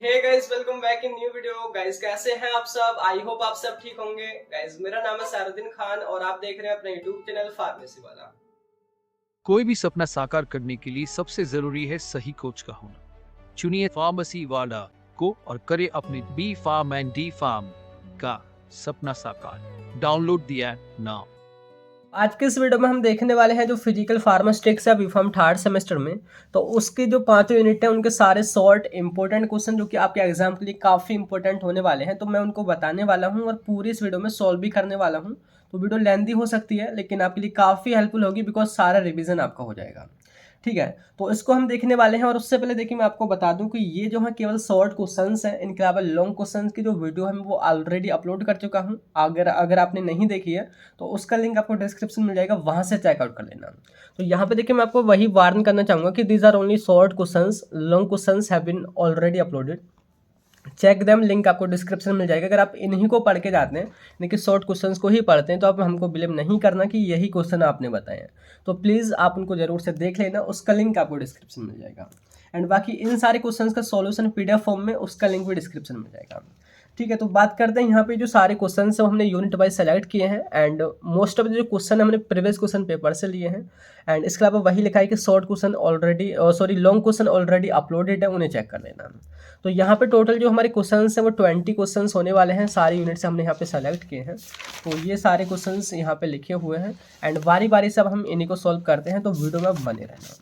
Hey guys, welcome back in new video. Guys कैसे हैं आप सब? आई होप आप सब ठीक होंगे। गाइस मेरा नाम है सारुद्दीन खान और आप देख रहे हैं अपना यूट्यूब चैनल फार्मेसी वाला। कोई भी सपना साकार करने के लिए सबसे जरूरी है सही कोच का होना। चुनिए फार्मेसी वाला को और करे अपने B pharm and D pharm का सपना साकार। Download the app now. आज के इस वीडियो में हम देखने वाले हैं जो फिजिकल फार्मास्टिक्स है बीफार्म थर्ड सेमेस्टर में। तो उसके जो 5 यूनिट है उनके सारे शॉर्ट इंपॉर्टेंट क्वेश्चन जो कि आपके एग्जाम के लिए काफ़ी इंपॉर्टेंट होने वाले हैं, तो मैं उनको बताने वाला हूं और पूरी इस वीडियो में सॉल्व भी करने वाला हूं। तो वीडियो लेंदी हो सकती है लेकिन आपके लिए काफ़ी हेल्पफुल होगी बिकॉज सारा रिविजन आपका हो जाएगा। ठीक है, तो इसको हम देखने वाले हैं और उससे पहले देखिए मैं आपको बता दूं कि ये जो है केवल शॉर्ट क्वेश्चंस हैं। इनके अलावा लॉन्ग क्वेश्चंस की जो वीडियो है वो ऑलरेडी अपलोड कर चुका हूं। अगर आपने नहीं देखी है तो उसका लिंक आपको डिस्क्रिप्शन मिल जाएगा, वहां से चेकआउट कर लेना। तो यहाँ पे देखिए मैं आपको वही वार्न करना चाहूँगा कि these are only short questions, long questions have been already uploaded. Check them, link आपको डिस्क्रिप्शन मिल जाएगा। अगर आप इन्हीं को पढ़ के जाते हैं यानी कि शॉर्ट क्वेश्चंस को ही पढ़ते हैं तो आप हमको बिलीव नहीं करना कि यही क्वेश्चन आपने बताए हैं। तो प्लीज़ आप उनको जरूर से देख लेना, उसका लिंक आपको डिस्क्रिप्शन मिल जाएगा। एंड बाकी इन सारे क्वेश्चंस का सॉल्यूशन पीडीएफ फॉर्म में, उसका लिंक भी डिस्क्रिप्शन में मिल जाएगा। ठीक है, तो बात करते हैं यहाँ पे जो सारे क्वेश्चन है हमने यूनिट वाइज सेलेक्ट किए हैं एंड मोस्ट ऑफ द जो क्वेश्चन है हमने प्रीवियस क्वेश्चन पेपर से लिए हैं। एंड इसके अलावा वही लिखा है कि short question already long question already uploaded है, उन्हें चेक कर लेना। तो यहाँ पे टोटल जो हमारे क्वेश्चंस हैं वो 20 क्वेश्चंस होने वाले हैं। सारे यूनिट से हमने यहाँ पे सेलेक्ट किए हैं, तो ये सारे क्वेश्चंस यहाँ पे लिखे हुए हैं एंड बारी बारी से अब हम इन्हीं को सॉल्व करते हैं, तो वीडियो में बने रहना।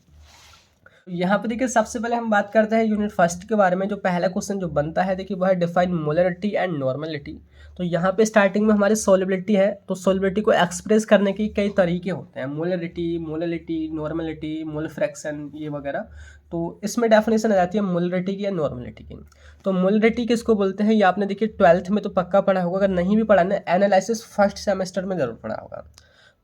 यहाँ पे देखिए सबसे पहले हम बात करते हैं यूनिट फर्स्ट के बारे में। जो पहला क्वेश्चन जो बनता है देखिए वह है डिफाइन मोलरिटी एंड नॉर्मलिटी। तो यहाँ पे स्टार्टिंग में हमारी सोलिबिलिटी है, तो सोलिबिलिटी को एक्सप्रेस करने के कई तरीके होते हैं, molarity, molality, normality, mole fraction, ये वगैरह। तो इसमें डेफिनेशन आ जाती है मोलरिटी की या नॉर्मलिटी की। तो मोलरिटी किसको बोलते हैं ये आपने देखिए 12th में तो पक्का पढ़ा होगा, अगर नहीं भी पढ़ा ना एनालिसिस फर्स्ट सेमेस्टर में जरूर पढ़ा होगा।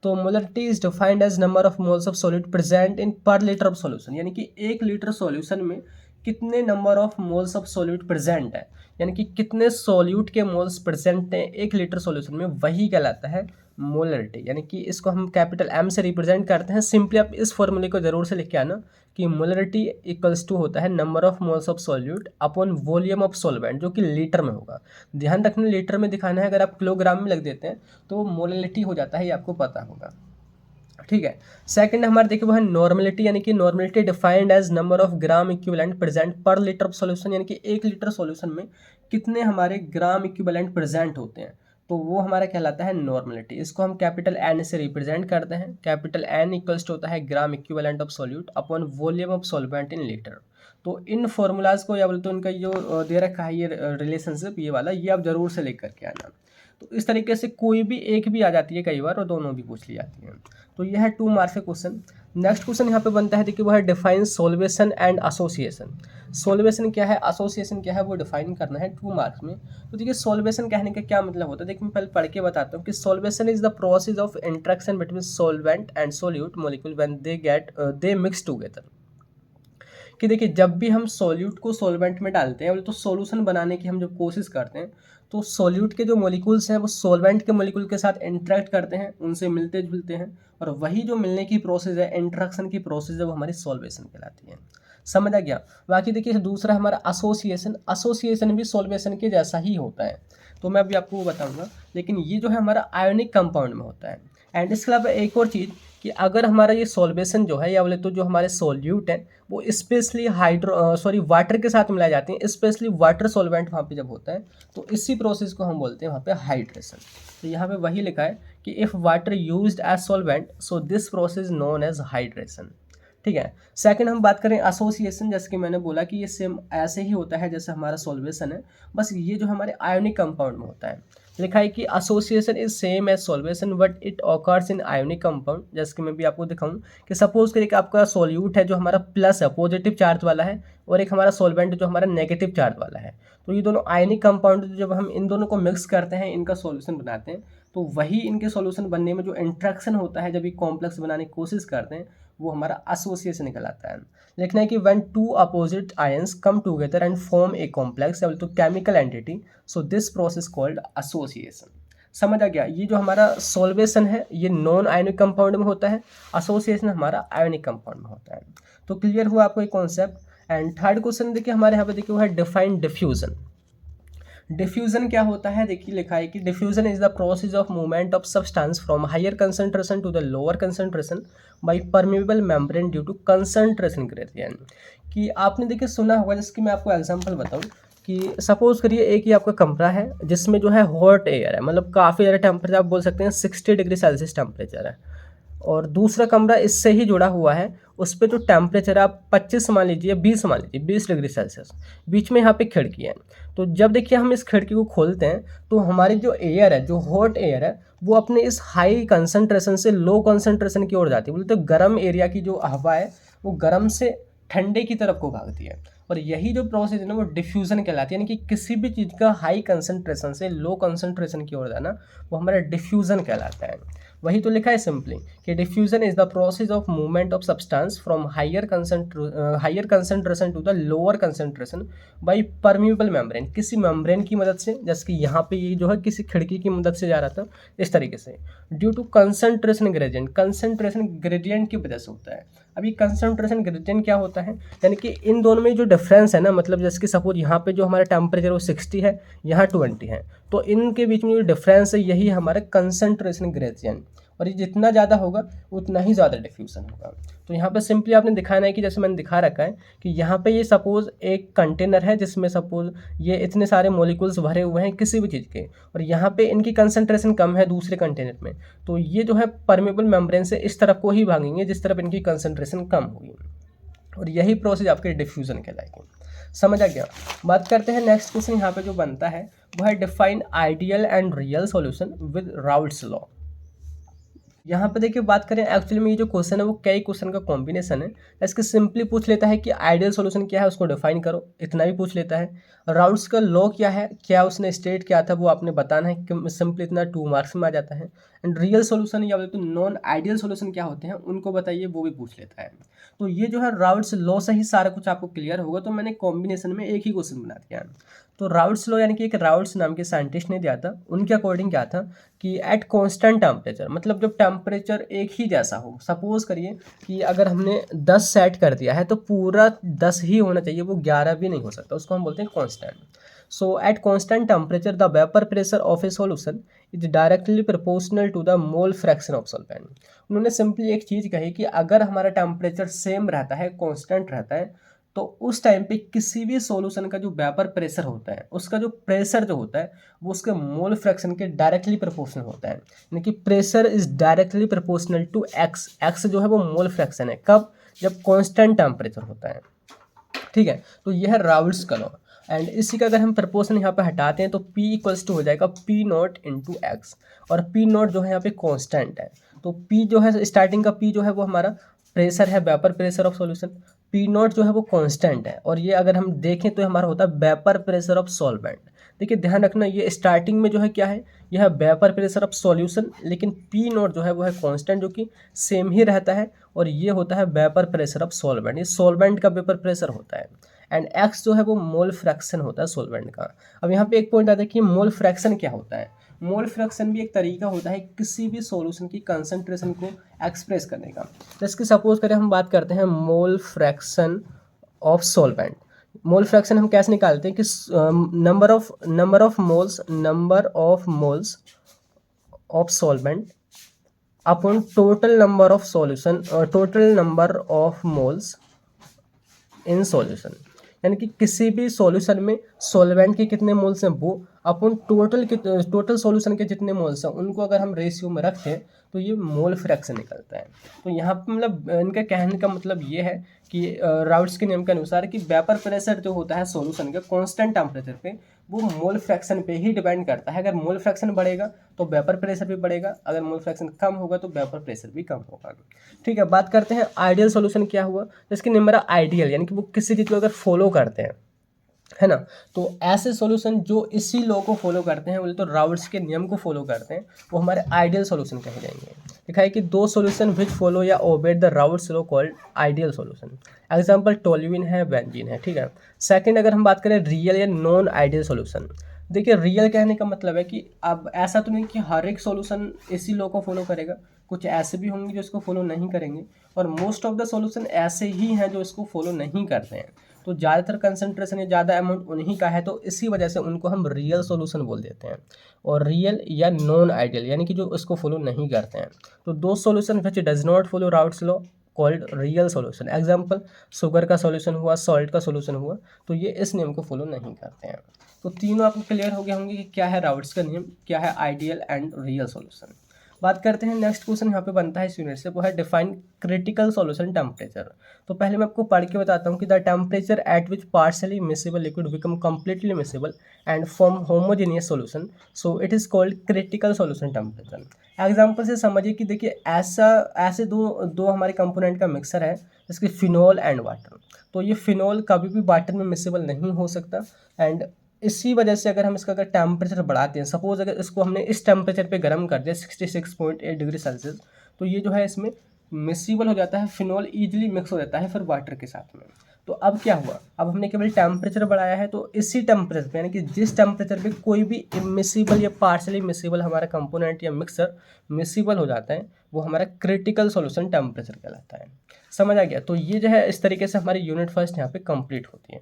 तो molarity is defined as number of moles of solid present in per litre of solution, यानी कि 1 लीटर सॉल्यूशन में कितने number of moles of solute present है, यानी कि कितने सॉल्यूट के मोल्स प्रेजेंट हैं 1 लीटर सॉल्यूशन में, वही कहलाता है मोलरिटी। यानी कि इसको हम कैपिटल एम से रिप्रेजेंट करते हैं। सिंपली आप इस फॉर्मूले को जरूर से लिख के आना कि मोलरिटी इक्वल्स टू होता है number of moles of solute upon volume of solvent, जो कि लीटर में होगा। ध्यान रखना लीटर में दिखाना है, अगर आप किलोग्राम में लग देते हैं तो मोलरिटी हो जाता है, ये आपको पता होगा। ठीक है, सेकंड हमारे देखिए वो है नॉर्मलिटी, यानी कि normality defined as number of gram equivalent present per litre of solution, यानी कि 1 लीटर सॉल्यूशन में कितने हमारे ग्राम इक्विवेलेंट प्रेजेंट होते हैं, तो वो हमारा कहलाता है नॉर्मलिटी। इसको हम कैपिटल एन से रिप्रेजेंट करते हैं। कैपिटल एन इक्वल्स होता है gram equivalent of solute upon volume of solvent in litre. तो इन फॉर्मूलाज को या बोलते इनका जो दे रखा है ये रिलेशनशिप, ये वाला, ये आप जरूर से लेकर के आना। तो इस तरीके से कोई भी एक भी आ जाती है कई बार और दोनों भी पूछ ली जाती हैं। तो यह है 2 मार्क्स का क्वेश्चन। नेक्स्ट क्वेश्चन यहाँ पे बनता है देखिए वह है define solution and association. Solution क्या है, एसोसिएशन क्या है, वो डिफाइन करना है 2 मार्क्स में। तो देखिए सोल्वेशन कहने का क्या मतलब होता है, देखिए मैं पहले पढ़ के बताता हूँ कि solution is the process of interaction between solvent and solute molecule when they mix together. कि देखिए जब भी हम सॉल्यूट को सॉल्वेंट में डालते हैं तो सॉल्यूशन बनाने की हम जब कोशिश करते हैं तो सॉल्यूट के जो मॉलिक्यूल्स हैं वो सॉल्वेंट के मॉलिक्यूल के साथ इंटरेक्ट करते हैं, उनसे मिलते जुलते हैं, और वही जो मिलने की प्रोसेस है, इंटरेक्शन की प्रोसेस है, वो हमारी सॉल्वेशन कहलाती है। समझ आ गया। बाकी देखिए दूसरा हमारा एसोसिएशन। एसोसिएशन भी सॉल्वेशन के जैसा ही होता है, तो मैं अभी आपको वो बताऊंगा, लेकिन ये जो है हमारा आयोनिक कंपाउंड में होता है। एंड इसके अलावा एक और चीज़ कि अगर हमारा ये सॉल्वेशन जो है या बोले तो जो हमारे सॉल्यूट हैं वो स्पेशली वाटर के साथ मिलाए जाते हैं, स्पेशली वाटर सॉल्वेंट वहाँ पे जब होता है तो इसी प्रोसेस को हम बोलते हैं वहाँ पे हाइड्रेशन। तो यहाँ पे वही लिखा है कि if water used as solvent so this process known as hydration. ठीक है, सेकंड हम बात करें एसोसिएशन। जैसे कि मैंने बोला कि ये सेम ऐसे ही होता है जैसे हमारा सॉल्वेशन है, बस ये जो हमारे आयोनिक कंपाउंड में होता है। लिखा है कि association is same as solvation but it occurs in ionic compound. जैसे कि मैं भी आपको दिखाऊं कि सपोज करिए कि आपका सॉल्यूट है जो हमारा प्लस है, पॉजिटिव चार्ज वाला है, और एक हमारा सॉल्वेंट जो हमारा नेगेटिव चार्ज वाला है। तो ये दोनों आयनिक कंपाउंड जब हम इन दोनों को मिक्स करते हैं, इनका सॉल्यूशन बनाते हैं, तो वही इनके सॉल्यूशन बनने में जो इंट्रैक्शन होता है, जब ये कॉम्प्लेक्स बनाने की कोशिश करते हैं, वो हमारा एसोसिएशन कहलाता है। लिखना है कि when 2 opposite ions come together and form a complex तो chemical entity, so this process called association. समझ आ गया। ये जो हमारा सॉल्वेशन है ये नॉन आयोनिक कंपाउंड में होता है, एसोसिएशन हमारा आयोनिक कंपाउंड में होता है। तो क्लियर हुआ आपको ये कॉन्सेप्ट। एंड थर्ड क्वेश्चन देखिए हमारे यहाँ पे देखिए वो है डिफाइन डिफ्यूजन। डिफ्यूजन क्या होता है, देखिए लिखा है कि diffusion is the process of movement of substance from higher concentration to the lower concentration by permeable membrane due to concentration gradient. कि आपने देखिए सुना होगा, जैसे कि मैं आपको एग्जांपल बताऊं कि सपोज करिए एक ही आपका कमरा है जिसमें जो है हॉट एयर है, मतलब काफ़ी ज़्यादा टेम्परेचर, आप बोल सकते हैं 60 डिग्री सेल्सियस टेम्परेचर है, और दूसरा कमरा इससे ही जुड़ा हुआ है, उस पर जो टेम्परेचर आप 25 मान लीजिए, 20 मान लीजिए, 20 डिग्री सेल्सियस, बीच में यहाँ पे खिड़की है। तो जब देखिए हम इस खिड़की को खोलते हैं तो हमारी जो एयर है, जो हॉट एयर है, वो अपने इस हाई कंसंट्रेशन से लो कंसंट्रेशन की ओर जाती है। बोलते तो गर्म एरिया की जो हवा है वो गर्म से ठंडे की तरफ को भागती है, और यही जो प्रोसेस है ना वो डिफ्यूजन कहलाती है। यानी कि किसी भी चीज़ का हाई कंसंट्रेशन से लो कंसंट्रेशन की ओर जाना वो हमारा डिफ्यूजन कहलाता है। वही तो लिखा है सिंपली कि diffusion is the process of movement of substance from higher concentration to the lower concentration by permeable membrane, किसी मेम्ब्रेन की मदद से, जैसे कि यहाँ पे ये जो है किसी खिड़की की मदद से जा रहा था इस तरीके से, due to concentration gradient, concentration gradient की वजह से होता है। अभी कंसंट्रेशन ग्रेडियंट क्या होता है, यानी कि इन दोनों में जो डिफरेंस है ना, मतलब जैसे कि सपोज यहाँ पे जो हमारा टेम्परेचर वो 60 है, यहाँ 20 है, तो इनके बीच में जो डिफरेंस है यही हमारा कंसंट्रेशन ग्रेडियंट, और ये जितना ज़्यादा होगा उतना ही ज़्यादा डिफ्यूजन होगा। तो यहाँ पे सिंपली आपने दिखाना है कि जैसे मैंने दिखा रखा है कि यहाँ पे ये सपोज एक कंटेनर है जिसमें सपोज ये इतने सारे मॉलिक्यूल्स भरे हुए हैं किसी भी चीज़ के, और यहाँ पे इनकी कंसंट्रेशन कम है दूसरे कंटेनर में, तो ये जो है परमेबल मेम्ब्रेन से इस तरफ को ही भागेंगे जिस तरफ इनकी कंसंट्रेशन कम होगी, और यही प्रोसेस आपके डिफ्यूजन कहलाएगी। समझ आ गया। बात करते हैं नेक्स्ट क्वेश्चन यहाँ पे जो बनता है वो है define ideal and real solution with Raoult's law. यहाँ पे देखिए बात करें, एक्चुअली में ये जो क्वेश्चन है वो कई क्वेश्चन का कॉम्बिनेशन है। इसके सिंपली पूछ लेता है कि आइडियल सॉल्यूशन क्या है उसको डिफाइन करो, इतना भी पूछ लेता है। राउल्ट्स का लॉ क्या है, क्या उसने स्टेट किया था वो आपने बताना है, कि सिंपली इतना 2 मार्क्स में आ जाता है। एंड रियल सॉल्यूशन या तो नॉन आइडियल सॉल्यूशन क्या होते हैं उनको बताइए, वो भी पूछ लेता है। तो ये जो है राउल्ट्स लॉ से ही सारा कुछ आपको क्लियर होगा, तो मैंने कॉम्बिनेशन में एक ही क्वेश्चन बना दिया है। तो राउल्ट्स लॉ यानी कि एक राउल्ट्स नाम के साइंटिस्ट ने दिया था, उनके अकॉर्डिंग क्या था कि एट कांस्टेंट टेम्परेचर, मतलब जब टेम्परेचर एक ही जैसा हो, सपोज करिए कि अगर हमने 10 सेट कर दिया है तो पूरा 10 ही होना चाहिए, वो 11 भी नहीं हो सकता, उसको हम बोलते हैं constant. So at constant temperature the vapour pressure of a solution is directly proportional to the mole fraction of solvent. उन्होंने सिंपली एक चीज़ कही कि अगर हमारा टेम्परेचर सेम रहता है, कांस्टेंट रहता है, तो उस टाइम पे किसी भी सॉल्यूशन का जो वेपर प्रेशर होता है, उसका जो प्रेशर जो होता है वो उसके मोल फ्रैक्शन के डायरेक्टली प्रोपोर्शनल होता है। यानी कि pressure is directly proportional to X, X जो है वो मोल फ्रैक्शन है, कब, जब कांस्टेंट टेम्परेचर होता है। ठीक है, तो यह है राउल्ट्स का लॉ। एंड इसी का अगर हम प्रपोर्शन यहाँ पे हटाते हैं तो P इक्वल्स टू हो जाएगा P नॉट इंटू एक्स, और P नॉट जो है यहाँ पे कांस्टेंट है, तो P जो है स्टार्टिंग का P जो है वो हमारा प्रेशर है, vapour pressure of solution, P not जो है वो कांस्टेंट है, और ये अगर हम देखें तो हमारा होता है वेपर प्रेशर ऑफ सॉल्वेंट। देखिए ध्यान रखना, ये स्टार्टिंग में जो है क्या है, यह है वेपर प्रेशर ऑफ सॉल्यूशन, लेकिन P नॉट जो है वो है कांस्टेंट जो कि सेम ही रहता है, और ये होता है वेपर प्रेशर ऑफ सॉल्वेंट, ये सॉल्वेंट का वेपर प्रेशर होता है। एंड एक्स जो है वो मोल फ्रैक्शन होता है सॉल्वेंट का। अब यहाँ पे एक पॉइंट आता है कि मोल फ्रैक्शन क्या होता है। मोल फ्रैक्शन भी एक तरीका होता है किसी भी सॉल्यूशन की कंसंट्रेशन को एक्सप्रेस करने का। जैसे कि सपोज करें हम बात करते हैं मोल fraction of solvent. Mole fraction हम कैसे निकालते हैं कि number of moles of solvent upon total number of solution, total number of moles in solution. यानी कि किसी भी सॉल्यूशन में सॉल्वेंट के कितने मोल्स हैं वो अपन टोटल सॉल्यूशन के जितने मोल्स हैं उनको अगर हम रेशियो में रखें तो ये मोल फ्रैक्शन निकलता है। तो यहाँ पर मतलब इनका कहने का मतलब ये है कि राउल्ट्स के नियम के अनुसार कि वेपर प्रेशर जो होता है सॉल्यूशन के कांस्टेंट टेम्परेचर पे वो मोल फ्रैक्शन पे ही डिपेंड करता है। अगर मोल फ्रैक्शन बढ़ेगा तो वेपर प्रेशर भी बढ़ेगा, अगर मोल फ्रैक्शन कम होगा तो वेपर प्रेशर भी कम होगा। ठीक है, बात करते हैं आइडियल सॉल्यूशन क्या हुआ। जिसके नंबर आइडियल यानी कि वो किसी चीज़ को अगर फॉलो करते हैं, है ना, तो ऐसे सॉल्यूशन जो इसी लॉ को फॉलो करते हैं, बोले तो राउल्ट्स के नियम को फॉलो करते हैं, वो हमारे आइडियल सॉल्यूशन कहे जाएंगे। लिखा है कि दो सॉल्यूशन विच फॉलो या obey the Raoult's law called ideal solution. Example toluene है, बेंजीन है। ठीक है, सेकंड अगर हम बात करें रियल या नॉन आइडियल सॉल्यूशन। देखिए रियल कहने का मतलब है कि अब ऐसा तो नहीं कि हर एक सॉल्यूशन इसी लॉ को फॉलो करेगा, कुछ ऐसे भी होंगे जो इसको फॉलो नहीं करेंगे, और मोस्ट ऑफ द सॉल्यूशन ऐसे ही हैं जो इसको फॉलो नहीं करते हैं। तो ज़्यादातर कंसंट्रेशन या ज़्यादा अमाउंट उन्हीं का है, तो इसी वजह से उनको हम रियल सॉल्यूशन बोल देते हैं। और रियल या नॉन आइडियल यानी कि जो इसको फॉलो नहीं करते हैं। तो दो solution which does not follow routes law called real solution. Example, sugar का सॉल्यूशन हुआ, सॉल्ट का सॉल्यूशन हुआ, तो ये इस नियम को फॉलो नहीं करते हैं। तो तीनों आपको क्लियर हो गए होंगे कि क्या है राउट्स का नियम, क्या है आइडियल एंड रियल सॉल्यूशन। बात करते हैं नेक्स्ट क्वेश्चन यहाँ पे बनता है इस यूनिट से, वो है डिफाइन क्रिटिकल सॉल्यूशन टेम्परेचर। तो पहले मैं आपको पढ़ के बताता हूँ कि the temperature at which partially miscible liquid become completely miscible and form homogeneous solution, so it is called critical solution temperature. Example से समझिए कि देखिए ऐसे दो दो हमारे कंपोनेंट का मिक्सर है, जैसे फिनॉल एंड वाटर। तो ये फिनॉल कभी भी वाटर में मिसिबल नहीं हो सकता, एंड इसी वजह से अगर हम इसका अगर टेम्परेचर बढ़ाते हैं, सपोज अगर इसको हमने इस टेम्परेचर पे गर्म कर दिया 66.8 डिग्री सेल्सियस, तो ये जो है इसमें मिसिबल हो जाता है, फिनॉल ईजिली मिक्स हो जाता है फिर वाटर के साथ में। तो अब क्या हुआ, अब हमने केवल टेम्परेचर बढ़ाया है, तो इसी टेम्परेचर पे यानी कि जिस टेम्परेचर पे कोई भी इमिसिबल या पार्शली मिसिबल हमारा कंपोनेंट या मिक्सर मिसिबल हो जाता है, वो हमारा क्रिटिकल सॉल्यूशन टेम्परेचर कहलाता है। समझ आ गया? तो ये जो है इस तरीके से हमारी यूनिट फर्स्ट यहाँ पे कंप्लीट होती है।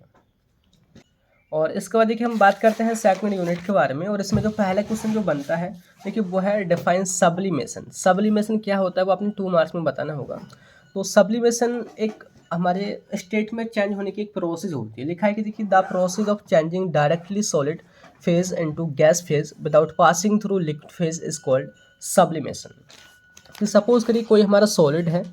और इसके बाद देखिए हम बात करते हैं सेकंड यूनिट के बारे में, और इसमें जो पहला क्वेश्चन जो बनता है देखिए वो है डिफाइन सब्लिमेशन। सब्लिमेशन क्या होता है वो आपने 2 मार्क्स में बताना होगा। तो सब्लिमेशन एक हमारे स्टेट में चेंज होने की एक प्रोसेस होती है। लिखा है कि देखिए the process of changing directly solid phase into gas phase without passing through liquid phase is called sublimation. तो सपोज करिए कोई हमारा सॉलिड है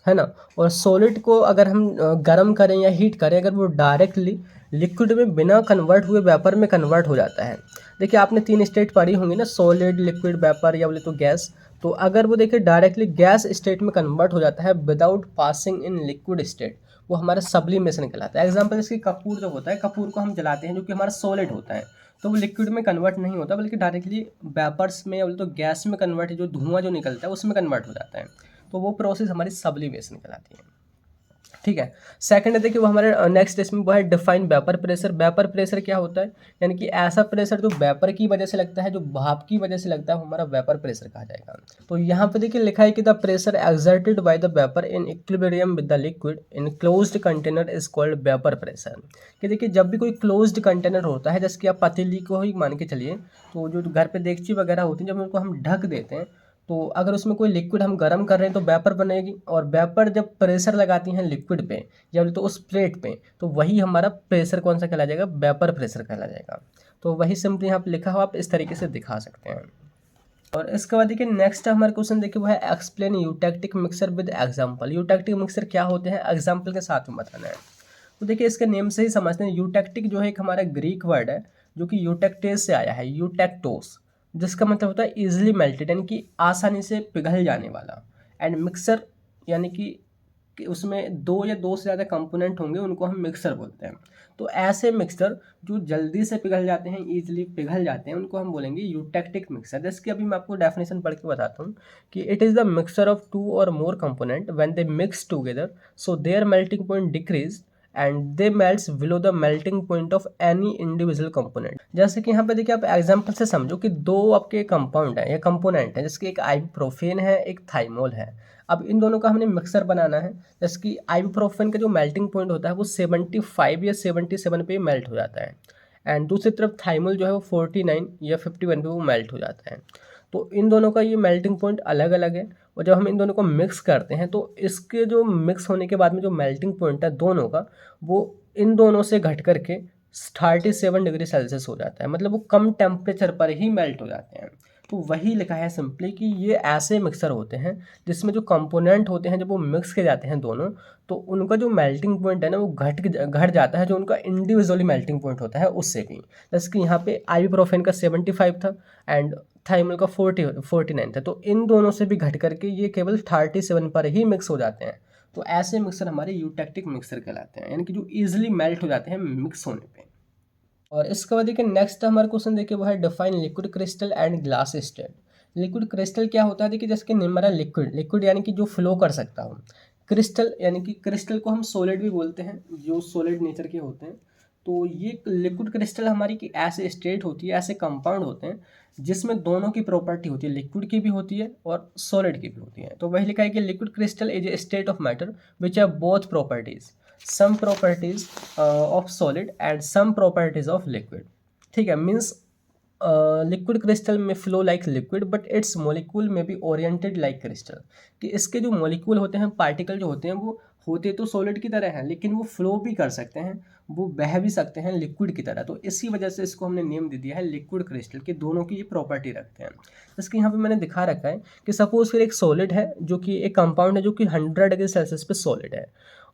ना, और सॉलिड को अगर हम गर्म करें या हीट करें, अगर वो डायरेक्टली लिक्विड में बिना कन्वर्ट हुए वेपर में कन्वर्ट हो जाता है। देखिए आपने 3 स्टेट पढ़ी होंगी ना, सॉलिड, लिक्विड, वेपर या बोले तो गैस। तो अगर वो देखिए डायरेक्टली गैस स्टेट में कन्वर्ट हो जाता है without passing in liquid state, वो हमारा सब्लिमेशन कहलाता है। एग्जाम्पल इसकी कपूर जो होता है, कपूर को हम जलाते हैं जो कि हमारा सॉलिड होता है, तो वो लिक्विड में कन्वर्ट नहीं होता बल्कि डायरेक्टली वेपर्स में या बोले तो गैस में कन्वर्ट, जो धुआं जो निकलता है उसमें कन्वर्ट हो जाता है। तो वो प्रोसेस हमारी सब्लिमेशन कहलाती है। ठीक है। सेकंड है देखिए वो हमारे नेक्स्ट इसमें वो है define vapour pressure. Vapour pressure क्या होता है, यानी कि ऐसा प्रेशर जो वेपर की वजह से लगता है, जो भाप की वजह से लगता है, वो हमारा वेपर प्रेशर कहा जाएगा। तो यहाँ पे देखिए लिखा है कि the pressure exerted by the vapour in equilibrium with the liquid in closed container is called vapour pressure. कि देखिए जब भी कोई क्लोज्ड कंटेनर होता है, जैसे कि आप पतीली को ही मान के चलिए, तो जो घर पे देगची वगैरह होती है, जब उनको हम ढक देते हैं, तो अगर उसमें कोई लिक्विड हम गर्म कर रहे हैं तो वेपर बनेगी, और वेपर जब प्रेशर लगाती हैं लिक्विड पे या तो उस प्लेट पे, तो वही हमारा प्रेशर कौन सा कहला जाएगा, वेपर प्रेशर कहला जाएगा। तो वही सिंपली यहाँ पे लिखा हुआ आप इस तरीके से दिखा सकते हैं। और इसके बाद देखिए नेक्स्ट हमारा क्वेश्चन देखिए वो है explain eutectic mixer with example. Eutectic mixer क्या होते हैं, एग्जाम्पल के साथ में बताना है। तो देखिए इसके नेम से ही समझते हैं, यूटेक्टिक जो है एक हमारा ग्रीक वर्ड है जो कि यूटेक्टेस से आया है, यूटेक्टोस, जिसका मतलब होता है इजिली मेल्टेड यानी कि आसानी से पिघल जाने वाला, एंड मिक्सर यानी कि उसमें 2 या 2 से ज़्यादा कंपोनेंट होंगे, उनको हम मिक्सर बोलते हैं। तो ऐसे मिक्सर जो जल्दी से पिघल जाते हैं, ईजिली पिघल जाते हैं, उनको हम बोलेंगे यूटेक्टिक मिक्सर। जैसे कि अभी मैं आपको डेफिनेशन पढ़ के बताता हूँ कि it is the mixer of 2 or more component when they mix together so their melting point decrease and they melts below the melting point of any individual component. जैसे कि यहाँ पे देखिए आप एग्जांपल से समझो कि 2 आपके कंपाउंड है या कंपोनेंट है, जैसे कि एक आइबुप्रोफेन है, एक थाइमोल है। अब इन दोनों का हमने मिक्सर बनाना है। जैसे कि आइबुप्रोफेन का जो मेल्टिंग पॉइंट होता है वो 75 या 77 पे मेल्ट हो जाता है, एंड दूसरी तरफ थाइमोल जो है वो 49 या 51 पे वो मेल्ट हो जाता है। तो इन दोनों का ये मेल्टिंग पॉइंट अलग अलग है, और जब हम इन दोनों को मिक्स करते हैं तो इसके जो मिक्स होने के बाद में जो मेल्टिंग पॉइंट है दोनों का, वो इन दोनों से घट करके 37 डिग्री सेल्सियस हो जाता है। मतलब वो कम टेम्परेचर पर ही मेल्ट हो जाते हैं। तो वही लिखा है सिंपली कि ये ऐसे मिक्सर होते हैं जिसमें जो कंपोनेंट होते हैं जब वो मिक्स के जाते हैं दोनों, तो उनका जो मेल्टिंग पॉइंट है ना वो घट जाता है, जो उनका इंडिविजुअली मेल्टिंग पॉइंट होता है उससे भी। जैसे कि यहाँ पे आइबुप्रोफेन का 75 था एंड थाइमोल का 49 था, तो इन दोनों से भी घट करके ये केवल 37 पर ही मिक्स हो जाते हैं। तो ऐसे मिक्सर हमारे यूटेक्टिक मिक्सर कहलाते हैं, यानी कि जो ईजिली मेल्ट हो जाते हैं मिक्स होने पे। और इसके बाद देखिए नेक्स्ट हमारा क्वेश्चन देखिए वो है define liquid crystal and glass state. Liquid crystal क्या होता है, देखिए जैसे कि हमारा लिक्विड यानी कि जो फ्लो कर सकता हो, क्रिस्टल यानी कि क्रिस्टल को हम सॉलिड भी बोलते हैं, जो सॉलिड नेचर के होते हैं। तो ये लिक्विड क्रिस्टल हमारी की ऐसे स्टेट होती है, ऐसे कंपाउंड होते हैं जिसमें दोनों की प्रॉपर्टी होती है, लिक्विड की भी होती है और सॉलिड की भी होती है। तो वही लिखा है कि liquid crystal is a state of matter which have both properties. Some properties of solid and some properties of liquid. ठीक है, मीन्स लिक्विड क्रिस्टल में flow like liquid but its molecule में बी ओरिएंटेड लाइक क्रिस्टल, कि इसके जो molecule होते हैं, particle जो होते हैं, वो होते तो सॉलिड की तरह हैं लेकिन वो फ्लो भी कर सकते हैं, वो बह भी सकते हैं लिक्विड की तरह। तो इसी वजह से इसको हमने नेम दे दिया है लिक्विड क्रिस्टल, कि दोनों की ये प्रॉपर्टी रखते हैं। इसके यहाँ पे मैंने दिखा रखा है कि सपोज फिर एक सॉलिड है जो कि एक कंपाउंड है जो कि 100 डिग्री सेल्सियस पे सॉलिड है,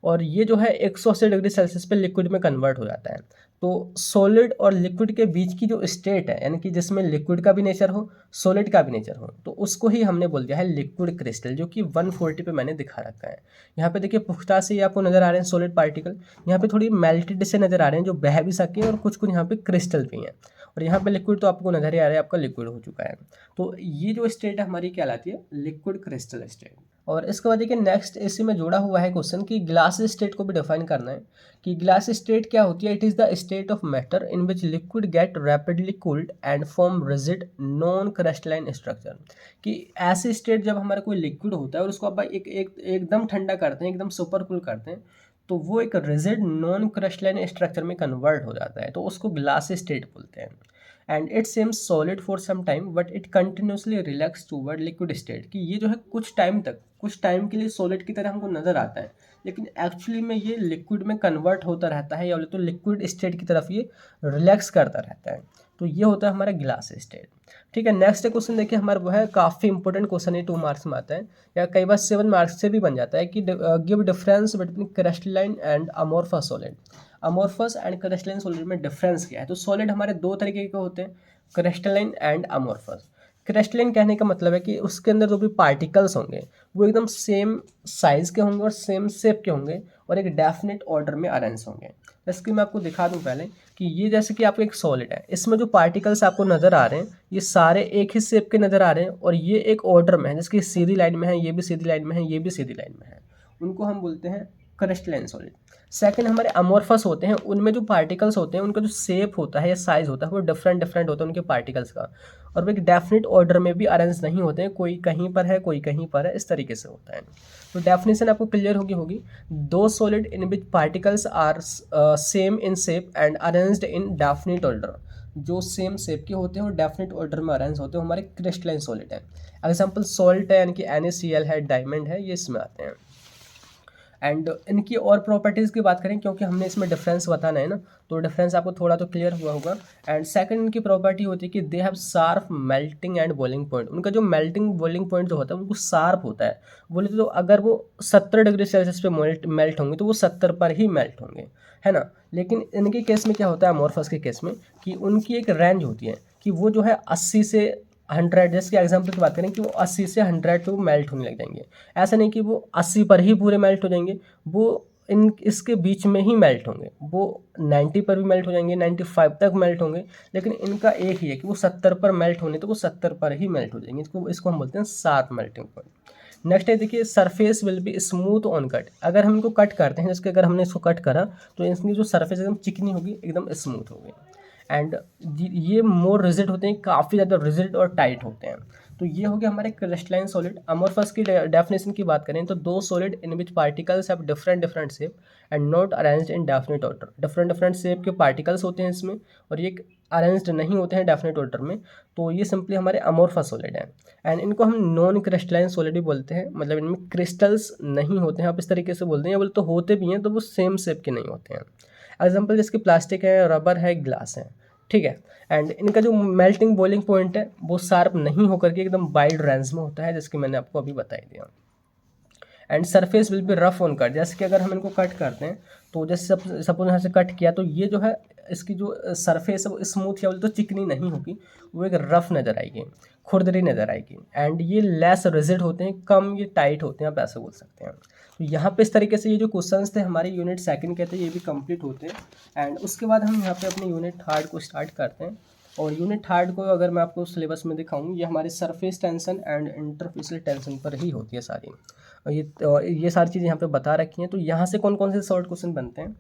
और ये जो है 180 डिग्री सेल्सियस पे लिक्विड में कन्वर्ट हो जाता है। तो सॉलिड और लिक्विड के बीच की जो स्टेट है, यानी कि जिसमें लिक्विड का भी नेचर हो, सॉलिड का भी नेचर हो, तो उसको ही हमने बोल दिया है लिक्विड क्रिस्टल, जो कि 140 पे मैंने दिखा रखा है। यहाँ पे देखिए पुख्ता से आपको नज़र आ रहे हैं सॉलिड पार्टिकल, यहाँ पे थोड़ी मेल्टेड से नज़र आ रहे हैं जो बह भी सके, और कुछ कुछ यहाँ पे क्रिस्टल भी हैं, और यहाँ पे लिक्विड तो आपको नज़र ही आ रहा है, आपका लिक्विड हो चुका है। तो ये जो स्टेट है हमारी कहलाती है लिक्विड क्रिस्टल स्टेट। और इसके बाद देखिए नेक्स्ट इसी में जुड़ा हुआ है क्वेश्चन कि ग्लास स्टेट को भी डिफाइन करना है, कि ग्लास स्टेट क्या होती है। It is the state of matter in which liquid get rapidly cooled and form rigid non crystalline structure, कि ऐसी स्टेट जब हमारा कोई लिक्विड होता है और उसको आप एकदम ठंडा करते हैं, एकदम सुपर कूल करते हैं, तो वो एक रिजिड नॉन क्रिस्टलाइन स्ट्रक्चर में कन्वर्ट हो जाता है, तो उसको ग्लास स्टेट बोलते हैं। And it seems solid for some time but it continuously relax toward liquid state, कि ये जो है कुछ टाइम तक, कुछ टाइम के लिए सॉलिड की तरह हमको नज़र आता है, लेकिन एक्चुअली में ये लिक्विड में कन्वर्ट होता रहता है, या बोले तो लिक्विड स्टेट की तरफ ये रिलैक्स करता रहता है। तो ये होता है हमारा ग्लास स्टेट। ठीक है, नेक्स्ट क्वेश्चन देखिए हमारा वो है काफ़ी इंपॉर्टेंट क्वेश्चन है, 2 मार्क्स में आता है, या कई बार 7 मार्क्स से भी बन जाता है, कि give difference between crystalline and amorphous solid. Amorphous and crystalline solid में डिफरेंस क्या है। तो सॉलिड हमारे 2 तरीके के होते हैं, क्रिस्टलाइन एंड अमोर्फस। क्रिस्टलाइन कहने का मतलब है कि उसके अंदर जो भी पार्टिकल्स होंगे वो एकदम सेम साइज़ के होंगे और सेम शेप के होंगे, और एक डेफिनेट ऑर्डर में अरेंज होंगे। जैसे कि मैं आपको दिखा दूं पहले, कि ये जैसे कि आपको एक सॉलिड है, इसमें जो पार्टिकल्स आपको नज़र आ रहे हैं ये सारे एक ही शेप के नज़र आ रहे हैं, और ये एक ऑर्डर में है, जैसे कि सीधी लाइन में है, ये भी सीधी लाइन में है, ये भी सीधी लाइन में है, उनको हम बोलते हैं क्रिस्टलाइन सॉलिड। सेकंड हमारे अमोर्फस होते हैं, उनमें जो पार्टिकल्स होते हैं उनका जो शेप होता है या साइज होता है वो डिफरेंट डिफरेंट होता है उनके पार्टिकल्स का, और वो एक डेफिनेट ऑर्डर में भी अरेंज नहीं होते हैं, कोई कहीं पर है कोई कहीं पर है, इस तरीके से होता है। तो डेफिनेशन आपको क्लियर होगी those solid in which particles are same in shape and arranged in definite order, जो सेम शेप के होते हैं और डेफिनेट ऑर्डर में अरेंज होते हैं, हमारे क्रिस्टलाइन सॉलिड है। एग्जाम्पल सॉल्ट है, यानी कि NaCl है, डायमंड है, ये इसमें आते हैं। एंड इनकी और प्रॉपर्टीज़ की बात करें, क्योंकि हमने इसमें डिफरेंस बताना है ना, तो डिफरेंस आपको थोड़ा तो क्लियर हुआ होगा। एंड सेकंड इनकी प्रॉपर्टी होती है कि they have sharp melting and boiling point. उनका जो मेल्टिंग बॉइलिंग पॉइंट जो होता है वो शार्प होता है। बोले तो अगर वो 70 डिग्री सेल्सियस पे मेल्ट होंगे तो वो 70 पर ही मेल्ट होंगे, है ना। लेकिन इनके केस में क्या होता है, अमोर्फस के केस में, कि उनकी एक रेंज होती है कि वो जो है 80 से 100, जैसे कि एग्जाम्पल की बात करें कि वो 80 से 100 पे वो मेल्ट होने लग जाएंगे। ऐसा नहीं कि वो 80 पर ही पूरे मेल्ट हो जाएंगे, वो इसके बीच में ही मेल्ट होंगे, वो 90 पर भी मेल्ट हो जाएंगे, 95 तक मेल्ट होंगे, लेकिन इनका एक ही है कि वो 70 पर मेल्ट होने, तो वो 70 पर ही मेल्ट हो जाएंगे। इसको हम बोलते हैं शार्प मेल्टिंग पॉइंट। नेक्स्ट है देखिए surface will be smooth on cut. अगर हम इनको कट करते हैं, जैसे कि अगर हमने इसको कट करा तो इसकी जो सरफेस एकदम चिकनी होगी, एकदम स्मूथ होगी। एंड ये मोर रिजिड होते हैं, काफ़ी ज़्यादा रिजिड और टाइट होते हैं। तो ये हो गया हमारे क्रिस्टलाइन सॉलिड। अमोर्फस की डेफिनेशन की बात करें तो दो solid in which particles have different different shape and not arranged in definite order. Different different shape के पार्टिकल्स होते हैं इसमें, और ये अरेंज्ड नहीं होते हैं डेफिनेट ऑर्डर में, तो ये सिंपली हमारे अमोर्फस सॉलिड हैं। एंड इनको हम नॉन क्रिस्टलाइन सॉलिड भी बोलते हैं, मतलब इनमें क्रिस्टल्स नहीं होते हैं, आप इस तरीके से बोलते हैं, या बोले तो होते भी हैं तो वो सेम शेप के नहीं होते हैं। एग्जाम्पल जिसकी प्लास्टिक है, रबर है, ग्लास है, ठीक है। एंड इनका जो मेल्टिंग बॉइलिंग पॉइंट है वो शार्प नहीं होकर के एकदम वाइड रेंज में होता है, जैसे मैंने आपको अभी बताई दिया। And surface will be rough on cut. जैसे कि अगर हम इनको कट करते हैं तो जैसे सपोज यहाँ से कट किया तो ये जो है इसकी जो सरफेस है वो स्मूथ या बोले तो चिकनी नहीं होगी, वो एक रफ नज़र आएगी, खुरदरी नज़र आएगी। एंड ये लेस रिजिड होते हैं, कम ये टाइट होते हैं, आप ऐसे बोल सकते हैं। तो यहाँ पे इस तरीके से ये जो क्वेश्चंस थे हमारे यूनिट सेकंड के थे, ये भी कंप्लीट होते हैं। एंड उसके बाद हम यहाँ पे अपने यूनिट थर्ड को स्टार्ट करते हैं। और यूनिट थर्ड को अगर मैं आपको सिलेबस में दिखाऊँ, ये हमारे surface tension and interfacial tension पर ही होती है सारी। ये सारी चीज़ें यहाँ पे बता रखी हैं। तो यहाँ से कौन कौन से शॉर्ट क्वेश्चन बनते हैं,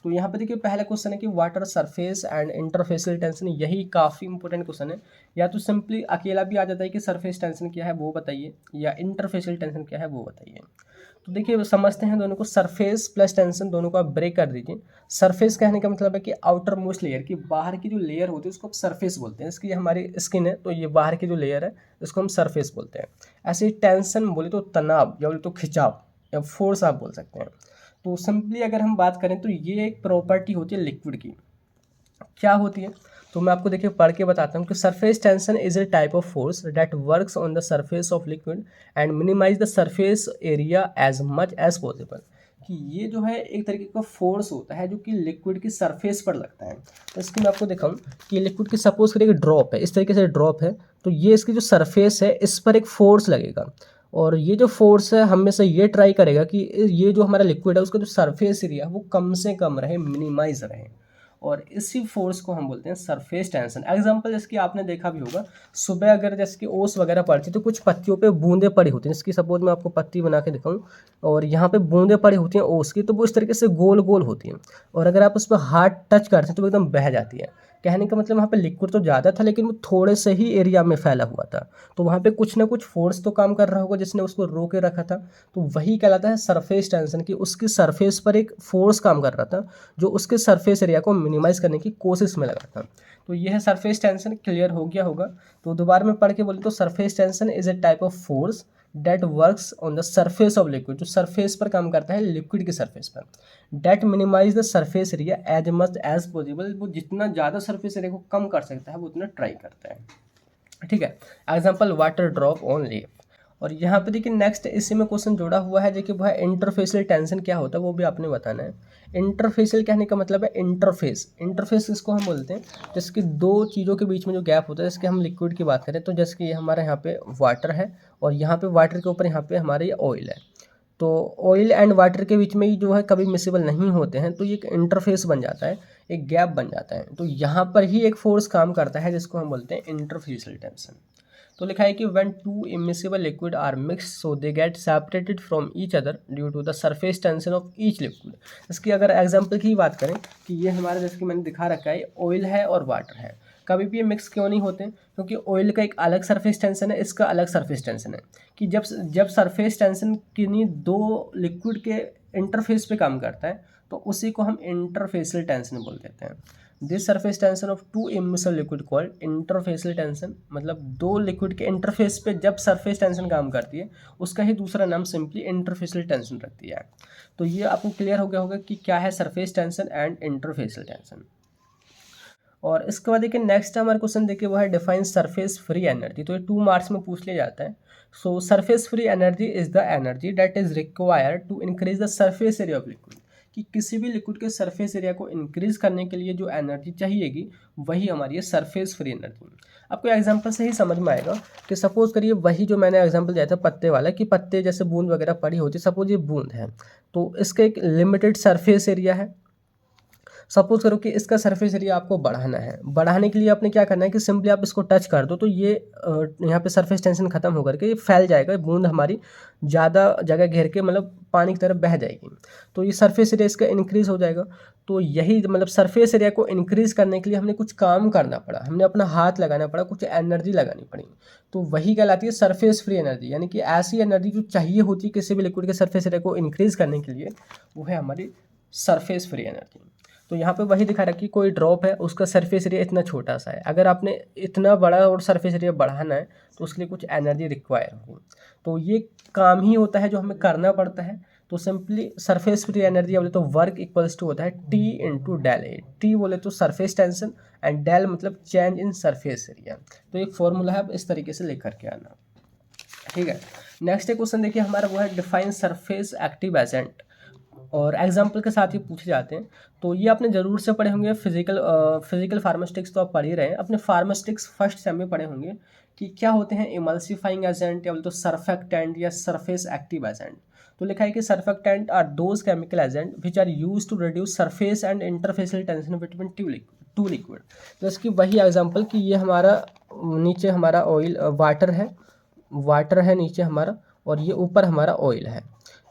तो यहाँ पे देखिए पहला क्वेश्चन है कि water surface and interfacial tension, यही काफ़ी इंपॉर्टेंट क्वेश्चन है। या तो सिंपली अकेला भी आ जाता है कि सरफेस टेंशन क्या है वो बताइए, या इंटरफेसियल टेंशन क्या है वो बताइए। तो देखिए समझते हैं दोनों को, सरफेस प्लस टेंशन दोनों को आप ब्रेक कर दीजिए। सरफेस कहने का मतलब है कि आउटर मोस्ट लेयर की बाहर की जो लेयर होती है उसको आप सरफेस बोलते हैं। इसकी हमारी स्किन है तो ये बाहर की जो लेयर है इसको हम सरफेस बोलते हैं। ऐसे ही टेंशन बोले तो तनाव या बोले तो खिंचाव या फोर्स आप बोल सकते हैं। तो सिंपली अगर हम बात करें तो ये एक प्रॉपर्टी होती है लिक्विड की। क्या होती है तो मैं आपको देखिए पढ़ के बताता हूँ कि surface tension is a type of force that works on the surface of liquid and minimize the surface area as much as possible. कि ये जो है एक तरीके का फोर्स होता है जो कि लिक्विड की सरफेस पर लगता है। तो इसकी मैं आपको दिखाऊं कि लिक्विड की सपोज करिए ड्रॉप है, इस तरीके से ड्रॉप है, तो ये इसकी जो सरफेस है इस पर एक फोर्स लगेगा, और ये जो फोर्स है हमेशा ये ट्राई करेगा कि ये जो हमारा लिक्विड है उसका जो सरफेस एरिया है वो कम से कम रहे, मिनिमाइज रहे, और इसी फोर्स को हम बोलते हैं सरफेस टेंशन। एग्जांपल जैसे कि आपने देखा भी होगा, सुबह अगर जैसे कि ओस वगैरह पड़ती है तो कुछ पत्तियों पे बूंदे पड़ी होती हैं। इसकी सपोज मैं आपको पत्ती बना के दिखाऊं और यहाँ पे बूंदे पड़ी होती हैं ओस की, तो वो इस तरीके से गोल गोल होती हैं, और अगर आप उस पर हाथ टच करते हैं तो वो एकदम बह जाती है। कहने का मतलब वहाँ पे लिक्विड तो ज़्यादा था लेकिन वो थोड़े से ही एरिया में फैला हुआ था, तो वहाँ पे कुछ ना कुछ फोर्स तो काम कर रहा होगा जिसने उसको रोके रखा था। तो वही कहलाता है सरफेस टेंशन, की उसकी सरफेस पर एक फोर्स काम कर रहा था जो उसके सरफेस एरिया को मिनिमाइज करने की कोशिश में लगा था। तो यह है सरफेस टेंशन। क्लियर हो गया होगा। तो दोबारा में पढ़ के बोले तो surface tension is a type of force that works on the surface of liquid, जो सरफेस पर काम करता है लिक्विड की सरफेस पर, that minimize the surface area as much as possible, वो जितना ज़्यादा सरफेस एरिया को कम कर सकता है वो उतना ट्राई करता है। ठीक है। Example water drop on leaf. और यहाँ पे देखिए नेक्स्ट इसी में क्वेश्चन जोड़ा हुआ है, देखिए वह इंटरफेसियल टेंशन क्या होता है वो भी आपने बताना है। इंटरफेसियल कहने का मतलब है इंटरफेस। इंटरफेस इसको हम बोलते हैं जैसे कि दो चीज़ों के बीच में जो गैप होता है, जैसे कि हम लिक्विड की बात करें तो जैसे कि ये हमारे यहाँ पे वाटर है और यहाँ पे वाटर के ऊपर यहाँ पे हमारे ऑयल है, तो ऑयल एंड वाटर के बीच में ही जो है कभी मिसिबल नहीं होते हैं, तो ये एक इंटरफेस बन जाता है, एक गैप बन जाता है। तो यहाँ पर ही एक फोर्स काम करता है जिसको हम बोलते हैं इंटरफेसियल टेंशन। तो लिखा है कि when two immiscible liquid are mixed so they get separated from each other due to the surface tension of each liquid। इसकी अगर एग्जांपल की बात करें कि ये हमारा जैसे कि मैंने दिखा रखा है ऑयल है और वाटर है, कभी भी ये मिक्स क्यों नहीं होते? क्योंकि ऑयल का एक अलग सरफेस टेंशन है, इसका अलग सरफेस टेंशन है। कि जब सरफेस टेंशन किन्हीं दो लिक्विड के इंटरफेस पे काम करता है तो उसी को हम इंटरफेसियल टेंशन बोल देते हैं। This surface tension of to immiscible liquid called interfacial tension, मतलब दो लिक्विड के इंटरफेस पे जब सरफेस टेंशन काम करती है उसका ही दूसरा नाम सिंपली इंटरफेसियल टेंशन रखती है। तो ये आपको क्लियर हो गया होगा कि क्या है surface tension and interfacial tension. और इसके बाद देखिए नेक्स्ट हमारा क्वेश्चन देखिए वो है डिफाइन सरफेस फ्री एनर्जी। तो ये 2 मार्क्स में पूछ लिया जाता है। So surface free energy is the energy that is required to increase the surface area of liquid. कि किसी भी लिक्विड के सरफेस एरिया को इंक्रीज करने के लिए जो एनर्जी चाहिएगी वही हमारी है सरफेस फ्री एनर्जी। आपको एग्जांपल से ही समझ में आएगा कि सपोज करिए वही जो मैंने एग्जांपल दिया था पत्ते वाला, कि पत्ते जैसे बूंद वगैरह पड़ी होती है, सपोज ये बूंद है तो इसका एक लिमिटेड सरफेस एरिया है। सपोज करो कि इसका सरफेस एरिया आपको बढ़ाना है, बढ़ाने के लिए आपने क्या करना है कि सिंपली आप इसको टच कर दो तो ये यहाँ पे सरफेस टेंशन खत्म होकर के ये फैल जाएगा, बूंद हमारी ज़्यादा जगह घेर के मतलब पानी की तरफ बह जाएगी, तो ये सरफेस एरिया इसका इंक्रीज़ हो जाएगा। तो यही मतलब सरफेस एरिया को इंक्रीज़ करने के लिए हमने कुछ काम करना पड़ा, हमने अपना हाथ लगाना पड़ा, कुछ एनर्जी लगानी पड़ी, तो वही कहलाती है सरफेस फ्री एनर्जी। यानी कि ऐसी एनर्जी जो चाहिए होती है किसी भी लिक्विड के सरफेस एरिया को इंक्रीज़ करने के लिए वो है हमारी सरफेस फ्री एनर्जी। तो यहाँ पे वही दिखा रहा कि कोई ड्रॉप है उसका सरफेस एरिया इतना छोटा सा है, अगर आपने इतना बड़ा और सरफेस एरिया बढ़ाना है तो उसके लिए कुछ एनर्जी रिक्वायर होगी। तो ये काम ही होता है जो हमें करना पड़ता है। तो सिंपली सरफेस फ्री एनर्जी बोले तो वर्क इक्वल्स टू होता है T into del A. T बोले तो सरफेस टेंशन एंड डेल मतलब चेंज इन सरफेस एरिया। तो एक फॉर्मूला है, आप इस तरीके से लेकर के आना। ठीक है। नेक्स्ट क्वेश्चन देखिए हमारा वो है डिफाइन सरफेस एक्टिव एजेंट, और एग्जाम्पल के साथ ही पूछे जाते हैं। तो ये आपने ज़रूर से पढ़े होंगे, फिजिकल फार्मास्टिक्स तो आप पढ़ ही रहे हैं, अपने फार्मास्टिक्स फर्स्ट सेम में पढ़े होंगे कि क्या होते हैं इमल्सिफाइंग एजेंट या बोलते सरफेक्टेंट या सरफेस एक्टिव एजेंट। तो लिखा है कि surfactant are those chemical agent which are use to reduce surface and interfacial tension between two liquid. जैसे कि वही एग्जाम्पल कि ये हमारा नीचे हमारा ऑयल वाटर है नीचे हमारा, और ये ऊपर हमारा ऑयल है।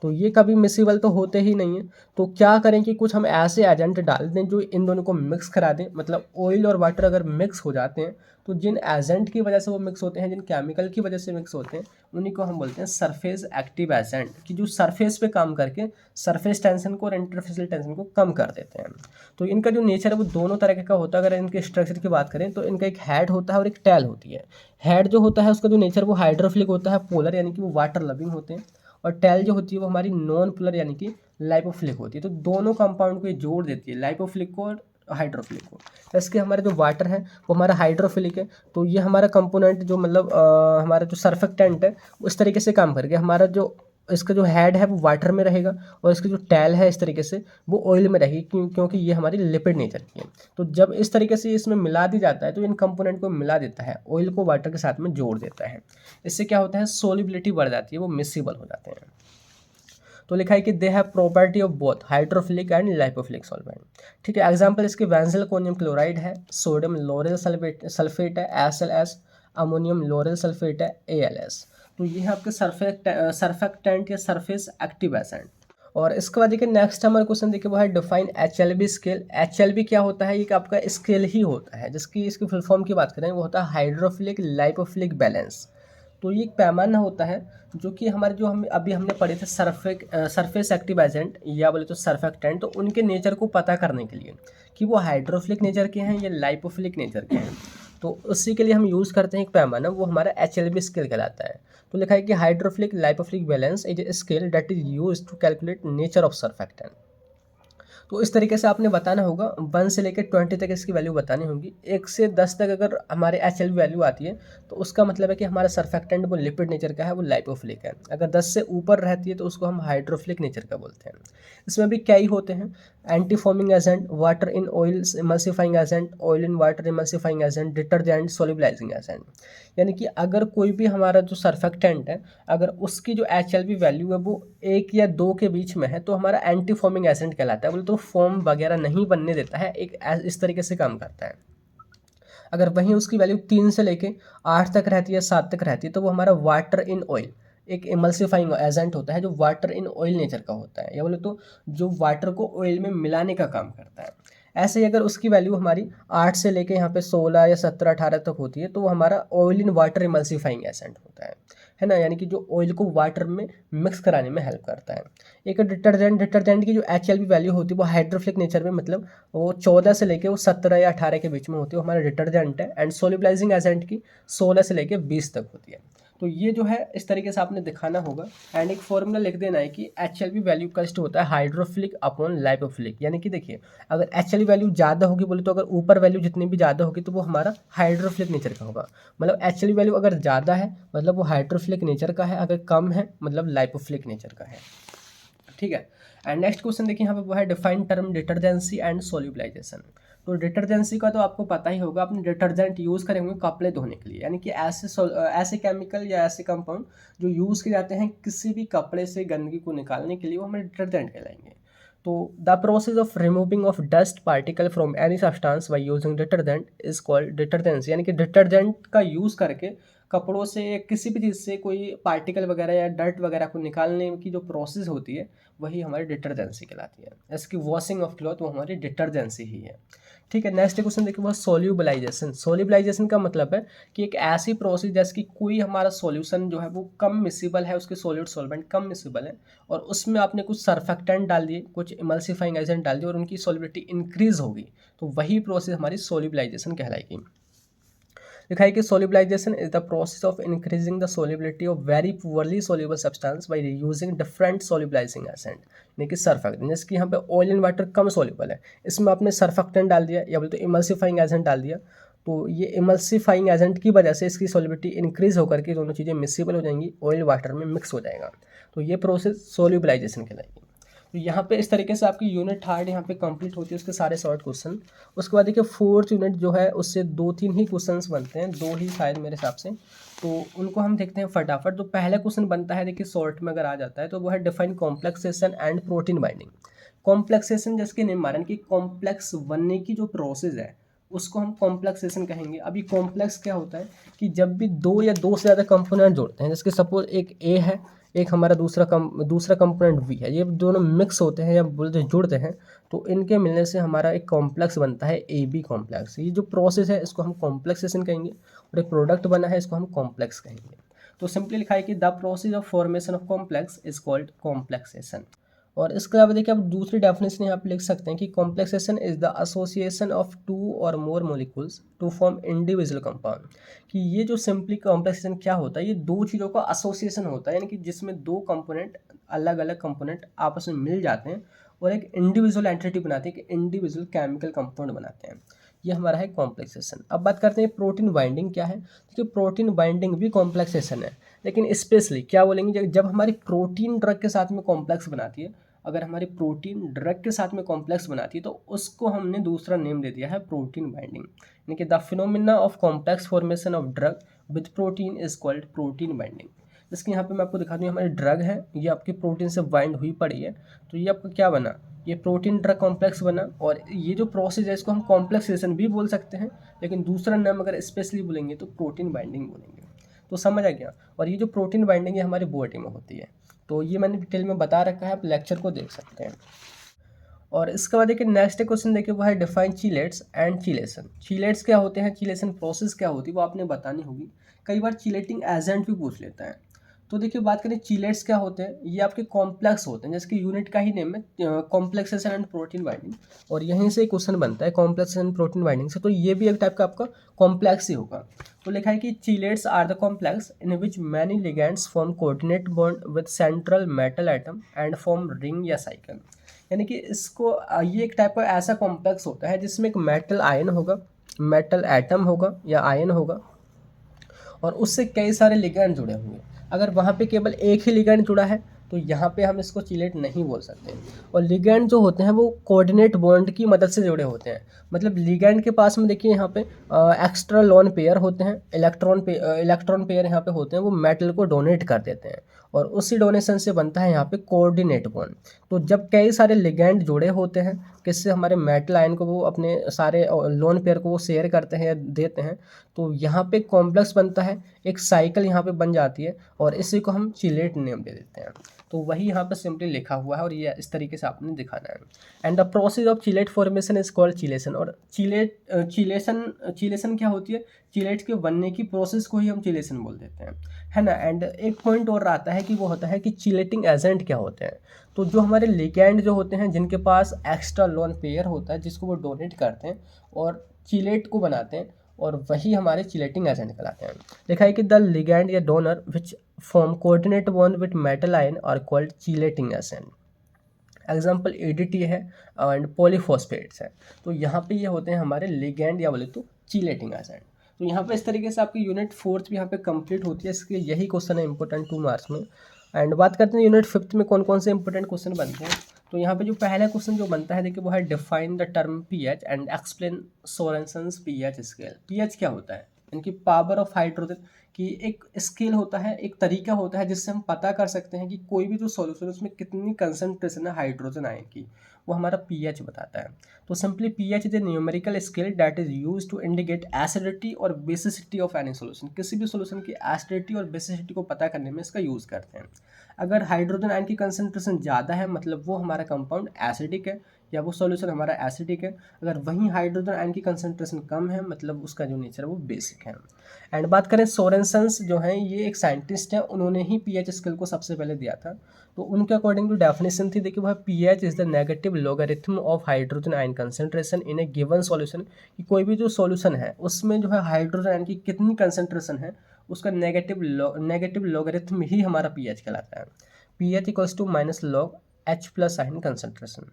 तो ये कभी मिसिबल तो होते ही नहीं है। तो क्या करें कि कुछ हम ऐसे एजेंट डाल दें जो इन दोनों को मिक्स करा दें, मतलब ऑयल और वाटर अगर मिक्स हो जाते हैं तो जिन एजेंट की वजह से वो मिक्स होते हैं, जिन केमिकल की वजह से मिक्स होते हैं, उन्हीं को हम बोलते हैं सरफेस एक्टिव एजेंट, कि जो सरफेस पे काम करके सरफेस टेंशन को और इंटरफेसियल टेंशन को कम कर देते हैं। तो इनका जो नेचर है वो दोनों तरह का होता है। अगर इनके स्ट्रक्चर की बात करें तो इनका एक हेड होता है और एक टेल होती है। हेड जो होता है उसका जो नेचर वो हाइड्रोफिलिक होता है, पोलर यानी कि वो वाटर लविंग होते हैं, और टेल जो होती है वो हमारी नॉन पोलर यानी कि लाइपोफिलिक होती है। तो दोनों कंपाउंड को ये जोड़ देती है, लाइपोफिलिक को और हाइड्रोफिलिक को। तो इसके हमारे जो वाटर है वो हमारा हाइड्रोफिलिक है। तो ये हमारा कंपोनेंट जो मतलब हमारा जो सर्फेक्टेंट है उस तरीके से काम करके हमारा जो इसका जो हेड है वो वाटर में रहेगा, और इसकी जो टैल है इस तरीके से वो ऑयल में रहेगी, क्योंकि ये हमारी लिपिड नेचर की है। तो जब इस तरीके से इसमें मिला दी जाता है तो इन कंपोनेंट को मिला देता है, ऑयल को वाटर के साथ में जोड़ देता है। इससे क्या होता है, सोलिबिलिटी बढ़ जाती है, वो मिसिबल हो जाते हैं। तो लिखा है कि they have property of both hydrophilic and lipophilic solvent. ठीक है, एग्जांपल इसके बेंजीलकोनियम क्लोराइड है, सोडियम लोरेल सल्फेट है SLS, अमोनियम लोरेल सल्फेट है ALS। तो ये है आपके सर्फेक्टेंट या सरफेस एक्टिव एजेंट। और इसके बाद देखिए नेक्स्ट हमारा क्वेश्चन देखिए वो है डिफाइन HLB स्केल। HLB क्या होता है, एक आपका स्केल ही होता है जिसकी इसकी फुल फॉर्म की बात करें वो होता है हाइड्रोफिलिक लाइपोफिलिक बैलेंस। तो ये एक पैमाना होता है जो कि हमारे जो हम अभी हमने पढ़े थे सरफेस एक्टिव एजेंट या बोले तो सर्फेक्टेंट, तो उनके नेचर को पता करने के लिए कि वो हाइड्रोफिलिक नेचर के हैं या लाइपोफिलिक नेचर के हैं। तो उसी के लिए हम यूज़ करते हैं एक पैमाना, वो हमारा HLB स्केल कहलाता है। तो लिखा है कि hydrophilic lipophilic balance is a scale that is use to calculate nature of surfactant. तो इस तरीके से आपने बताना होगा 1 से लेकर 20 तक इसकी वैल्यू बतानी होगी। 1 से 10 तक अगर हमारे HLB वैल्यू आती है तो उसका मतलब है कि हमारा सर्फेक्टेंट वो लिपिड नेचर का है, वो लाइपोफिलिक है। अगर 10 से ऊपर रहती है तो उसको हम हाइड्रोफिलिक नेचर का बोलते हैं। इसमें भी क्या ही होते हैं, anti foaming agent, water in oil emulsifying agent, oil in water emulsifying agent, detergent, solubilising agent. यानी कि अगर कोई भी हमारा जो सर्फेक्टेंट है अगर उसकी जो HLB वैल्यू है वो 1 या 2 के बीच में है तो हमारा एंटी फॉर्मिंग एजेंट कहलाता है। बोले तो फोम वगैरह नहीं बनने देता है, एक इस तरीके से काम करता है। अगर वहीं उसकी वैल्यू 3 से लेके 8 तक रहती है, 7 तक रहती है, तो वो हमारा वाटर इन ऑयल एक इमल्सिफाइंग एजेंट होता है जो वाटर इन ऑयल नेचर का होता है, या बोले तो जो वाटर को ऑयल में मिलाने का काम करता है। ऐसे ही अगर उसकी वैल्यू हमारी 8 से लेके यहाँ पे 16 या 17 18 तक होती है तो वो हमारा oil in water emulsifying agent होता है ना, यानी कि जो ऑयल को वाटर में मिक्स कराने में हेल्प करता है। एक डिटर्जेंट की जो HLB वैल्यू होती है वो हाइड्रोफिलिक नेचर में, मतलब वो 14 से लेके वो 17 या 18 के बीच में होती है, वो हमारा डिटर्जेंट है। एंड सोलिबलाइजिंग एजेंट की 16 से लेके 20 तक होती है। तो ये जो है इस तरीके से आपने दिखाना होगा एंड एक फॉर्मूला लिख देना है कि HLB वैल्यू का होता है हाइड्रोफिलिक अपॉन लाइपोफिलिक। यानी कि देखिए अगर HLB वैल्यू ज़्यादा होगी बोले तो अगर ऊपर वैल्यू जितनी भी ज़्यादा होगी तो वो हमारा हाइड्रोफिलिक नेचर का होगा। मतलब HLB वैल्यू अगर ज़्यादा है मतलब वो हाइड्रोफिलिक नेचर का है, अगर कम है मतलब लाइपोफिलिक नेचर का है। ठीक है, एंड नेक्स्ट क्वेश्चन देखिए यहाँ पे वो है डिफाइन टर्म डिटर्जेंसी एंड सोल्यूबलाइजेशन। तो डिटर्जेंसी का तो आपको पता ही होगा, अपने डिटर्जेंट यूज़ करेंगे कपड़े धोने के लिए, यानी कि ऐसे केमिकल या ऐसे कंपाउंड जो यूज़ किए जाते हैं किसी भी कपड़े से गंदगी को निकालने के लिए, वो हमें डिटर्जेंट कहलाएंगे। तो the process of removing of dust particle from any substance by using detergent is called detergency. यानी कि डिटर्जेंट का यूज़ करके कपड़ों से किसी भी चीज़ से कोई पार्टिकल वगैरह या डर्ट वगैरह को निकालने की जो प्रोसेस होती है वही हमारी डिटर्जेंसी कहलाती है। इसकी वॉशिंग ऑफ क्लॉथ वो हमारी डिटर्जेंसी ही है। ठीक है, नेक्स्ट क्वेश्चन देखिए वो सोल्यूबलाइजेशन। सोल्यूबलाइजेशन का मतलब है कि एक ऐसी प्रोसेस जैसे कि कोई हमारा सॉल्यूशन जो है वो कम मिसिबल है, उसके सॉल्यूट सॉल्वेंट कम मिसिबल है और उसमें आपने कुछ सर्फेक्टेंट डाल दिए, कुछ इमल्सिफाइंग एजेंट डाल दिए और उनकी सॉल्युबिलिटी इंक्रीज होगी, तो वही प्रोसेस हमारी सोल्यूबलाइजेशन कहलाएगी। लिखा है कि solubilization is the process of increasing the solubility of very poorly soluble substance by using different solubilizing agent, यानी कि सर्फेक्टेंट। जैसे कि यहाँ पे ऑयल इन वाटर कम सोल्यूबल है, इसमें आपने सर्फेक्टेंट डाल दिया या बोले तो इमल्सिफाइंग एजेंट डाल दिया, तो ये इमल्सिफाइंग एजेंट की वजह से इसकी सोल्युबिलिटी इंक्रीज होकर के दोनों चीज़ें मिक्सिबल हो जाएंगी, ऑयल वाटर में मिक्स हो जाएगा, तो ये प्रोसेस सोल्यूबलाइजेशन कहलाएगी। तो यहाँ पे इस तरीके से आपकी यूनिट 3 यहाँ पे कंप्लीट होती है, उसके सारे शॉर्ट क्वेश्चन। उसके बाद देखिए 4th यूनिट जो है उससे 2-3 ही क्वेश्चंस बनते हैं, 2 ही शायद मेरे हिसाब से, तो उनको हम देखते हैं फटाफट। तो पहला क्वेश्चन बनता है देखिए शॉर्ट में अगर आ जाता है तो वो है define complexation and protein binding. Complexation जिसके निर्माण की कॉम्प्लेक्स बनने की जो प्रोसेस है उसको हम कॉम्प्लेक्सेशन कहेंगे। अभी कॉम्प्लेक्स क्या होता है कि जब भी 2 या 2 से ज़्यादा कंपोनेंट जोड़ते हैं, जैसे सपोज एक ए है, एक हमारा दूसरा कंपोनेंट वी है, ये दोनों मिक्स होते हैं या बोलते जुड़ते हैं, तो इनके मिलने से हमारा एक कॉम्प्लेक्स बनता है ए बी कॉम्प्लेक्स। ये जो प्रोसेस है इसको हम कॉम्प्लेक्सेशन कहेंगे, और एक प्रोडक्ट बना है इसको हम कॉम्प्लेक्स कहेंगे। तो सिंपली लिखा है कि the process of formation of complex is called complexation. और इसके अलावा देखिए आप दूसरी डेफिनेशन यहाँ पे लिख सकते हैं कि complexation is the association of two और more molecules to form individual compound. कि ये जो सिंपली कॉम्प्लेक्सेशन क्या होता है, ये दो चीज़ों का एसोसिएशन होता है, यानी कि जिसमें दो कंपोनेंट, अलग अलग कंपोनेंट आपस में मिल जाते हैं और एक इंडिविजुअल एंटिटी बनाते हैं, एक इंडिविजुअल केमिकल कंपाउंड बनाते हैं। ये हमारा है कॉम्प्लेक्सेशन। अब बात करते हैं प्रोटीन बाइंडिंग क्या है। देखिए प्रोटीन बाइंडिंग भी कॉम्प्लेक्सेशन है, लेकिन स्पेशली क्या बोलेंगे, जब हमारी प्रोटीन ड्रग के साथ में कॉम्प्लेक्स बनाती है, अगर हमारी प्रोटीन ड्रग के साथ में कॉम्प्लेक्स बनाती है तो उसको हमने दूसरा नेम दे दिया है प्रोटीन बाइंडिंग। यानी कि the phenomena of complex formation of drug with protein is called protein binding. जिसके यहाँ पे मैं आपको दिखा दूँ, हमारी ड्रग है, ये आपकी प्रोटीन से बाइंड हुई पड़ी है, तो ये आपका क्या बना, ये प्रोटीन ड्रग कॉम्प्लेक्स बना। और ये जो प्रोसेस है इसको हम कॉम्प्लेक्सेशन भी बोल सकते हैं, लेकिन दूसरा नाम अगर स्पेशली बोलेंगे तो प्रोटीन बाइंडिंग बोलेंगे। तो समझ आ गया। और ये जो प्रोटीन बाइंडिंग है हमारी बॉडी में होती है, तो ये मैंने डिटेल में बता रखा है, आप लेक्चर को देख सकते हैं। और इसके बाद देखिए नेक्स्ट क्वेश्चन देखिए वो है डिफाइन चीलेट्स एंड चीलेशन। चीलेट्स क्या होते हैं, चीलेशन प्रोसेस क्या होती है वो आपने बतानी होगी। कई बार चीलेटिंग एजेंट भी पूछ लेता है। तो देखिए बात करें चीलेट्स क्या होते हैं, ये आपके कॉम्प्लेक्स होते हैं, जिसकी यूनिट का ही नेम है कॉम्प्लेक्सेशन एंड प्रोटीन बाइंडिंग, और यहीं से क्वेश्चन बनता है कॉम्प्लेक्सेशन एंड प्रोटीन बाइंडिंग से, तो ये भी एक टाइप का आपका कॉम्प्लेक्स ही होगा। तो लिखा है कि chelates are the complex in which many ligands form coordinate bond with central metal atom and form ring या साइकिल। यानी कि इसको ये एक टाइप का ऐसा कॉम्प्लेक्स होता है जिसमें एक मेटल आयन होगा, मेटल एटम होगा या आयन होगा, और उससे कई सारे लिगेंड जुड़े होंगे। अगर वहाँ पे केवल एक ही लिगेंड जुड़ा है तो यहाँ पे हम इसको चिलेट नहीं बोल सकते। और लिगेंड जो होते हैं वो कोऑर्डिनेट बॉन्ड की मदद से जुड़े होते हैं। मतलब लिगेंड के पास में देखिए यहाँ पे एक्स्ट्रा लोन पेयर होते हैं, इलेक्ट्रॉन पेयर यहाँ पे होते हैं, वो मेटल को डोनेट कर देते हैं, और उसी डोनेशन से बनता है यहाँ पे कोऑर्डिनेट बॉन्ड। तो जब कई सारे लिगेंड जुड़े होते हैं, किससे, हमारे मेटल आयन को वो अपने सारे लोन पेयर को वो शेयर करते हैं या देते हैं, तो यहाँ पे कॉम्प्लेक्स बनता है, एक साइकिल यहाँ पे बन जाती है, और इसी को हम चिलेट नेम दे देते हैं। तो वही यहाँ पे सिंपली लिखा हुआ है, और ये इस तरीके से आपने दिखाना है। And the process of chelate formation is called chelation. और चिलेशन क्या होती है, चिलेट के बनने की प्रोसेस को ही हम चिलेशन बोल देते हैं, है ना। एंड एक पॉइंट और आता है कि वो होता है कि चिलेटिंग एजेंट क्या होते हैं। तो जो हमारे लिगेंड जो होते हैं जिनके पास एक्स्ट्रा लोन पेयर होता है, जिसको वो डोनेट करते हैं और चिलेट को बनाते हैं, और वही हमारे चिलेटिंग एजेंट कहलाते हैं। लिखा है कि द लिगैंड या donor which form coordinate bond with metal ion are called chelating agent. Example EDT है एंड पॉलीफॉस्फेट्स है। तो यहाँ पे ये होते हैं हमारे लिगैंड या बोले तो चिलेटिंग एजेंट। तो यहाँ पे इस तरीके से आपकी यूनिट 4th भी यहाँ पे कंप्लीट होती है। इसके यही क्वेश्चन है इंपॉर्टेंट 2 मार्क्स में। एंड बात करते हैं यूनिट 5th में कौन कौन से इंपॉर्टेंट क्वेश्चन बनते हैं। तो यहाँ पे जो पहला क्वेश्चन जो बनता है देखिए वो है define the term pH and explain Sorensen's pH scale. PH क्या होता है, इनकी पावर ऑफ हाइड्रोजन की एक स्केल होता है, एक तरीका होता है जिससे हम पता कर सकते हैं कि कोई भी जो सॉल्यूशन है उसमें कितनी कंसंट्रेशन है हाइड्रोजन आयन की, वो हमारा पीएच बताता है। तो simply pH is a numerical scale that is used to indicate acidity और बेसिसिटी ऑफ एनी सॉल्यूशन। किसी भी सॉल्यूशन की एसिडिटी और बेसिसिटी को पता करने में इसका यूज़ करते हैं। अगर हाइड्रोजन आयन की कंसंट्रेशन ज़्यादा है मतलब वो हमारा कंपाउंड एसिडिक है या वो सॉल्यूशन हमारा एसिडिक है। अगर वहीं हाइड्रोजन आयन की कंसंट्रेशन कम है मतलब उसका जो नेचर है वो बेसिक है। एंड बात करें सोरेनसन्स जो हैं, ये एक साइंटिस्ट हैं, उन्होंने ही पीएच स्केल को सबसे पहले दिया था। तो उनके अकॉर्डिंग जो डेफिनेशन थी देखिए वह pH is the negative logarithm of hydrogen ion concentration in A given solution. कि कोई भी जो सॉल्यूशन है उसमें जो है हाइड्रोजन आयन की कितनी कंसंट्रेशन है उसका नेगेटिव लॉगरिथम ही हमारा पीएच कहलाता है। PH equals to minus log H plus ion concentration.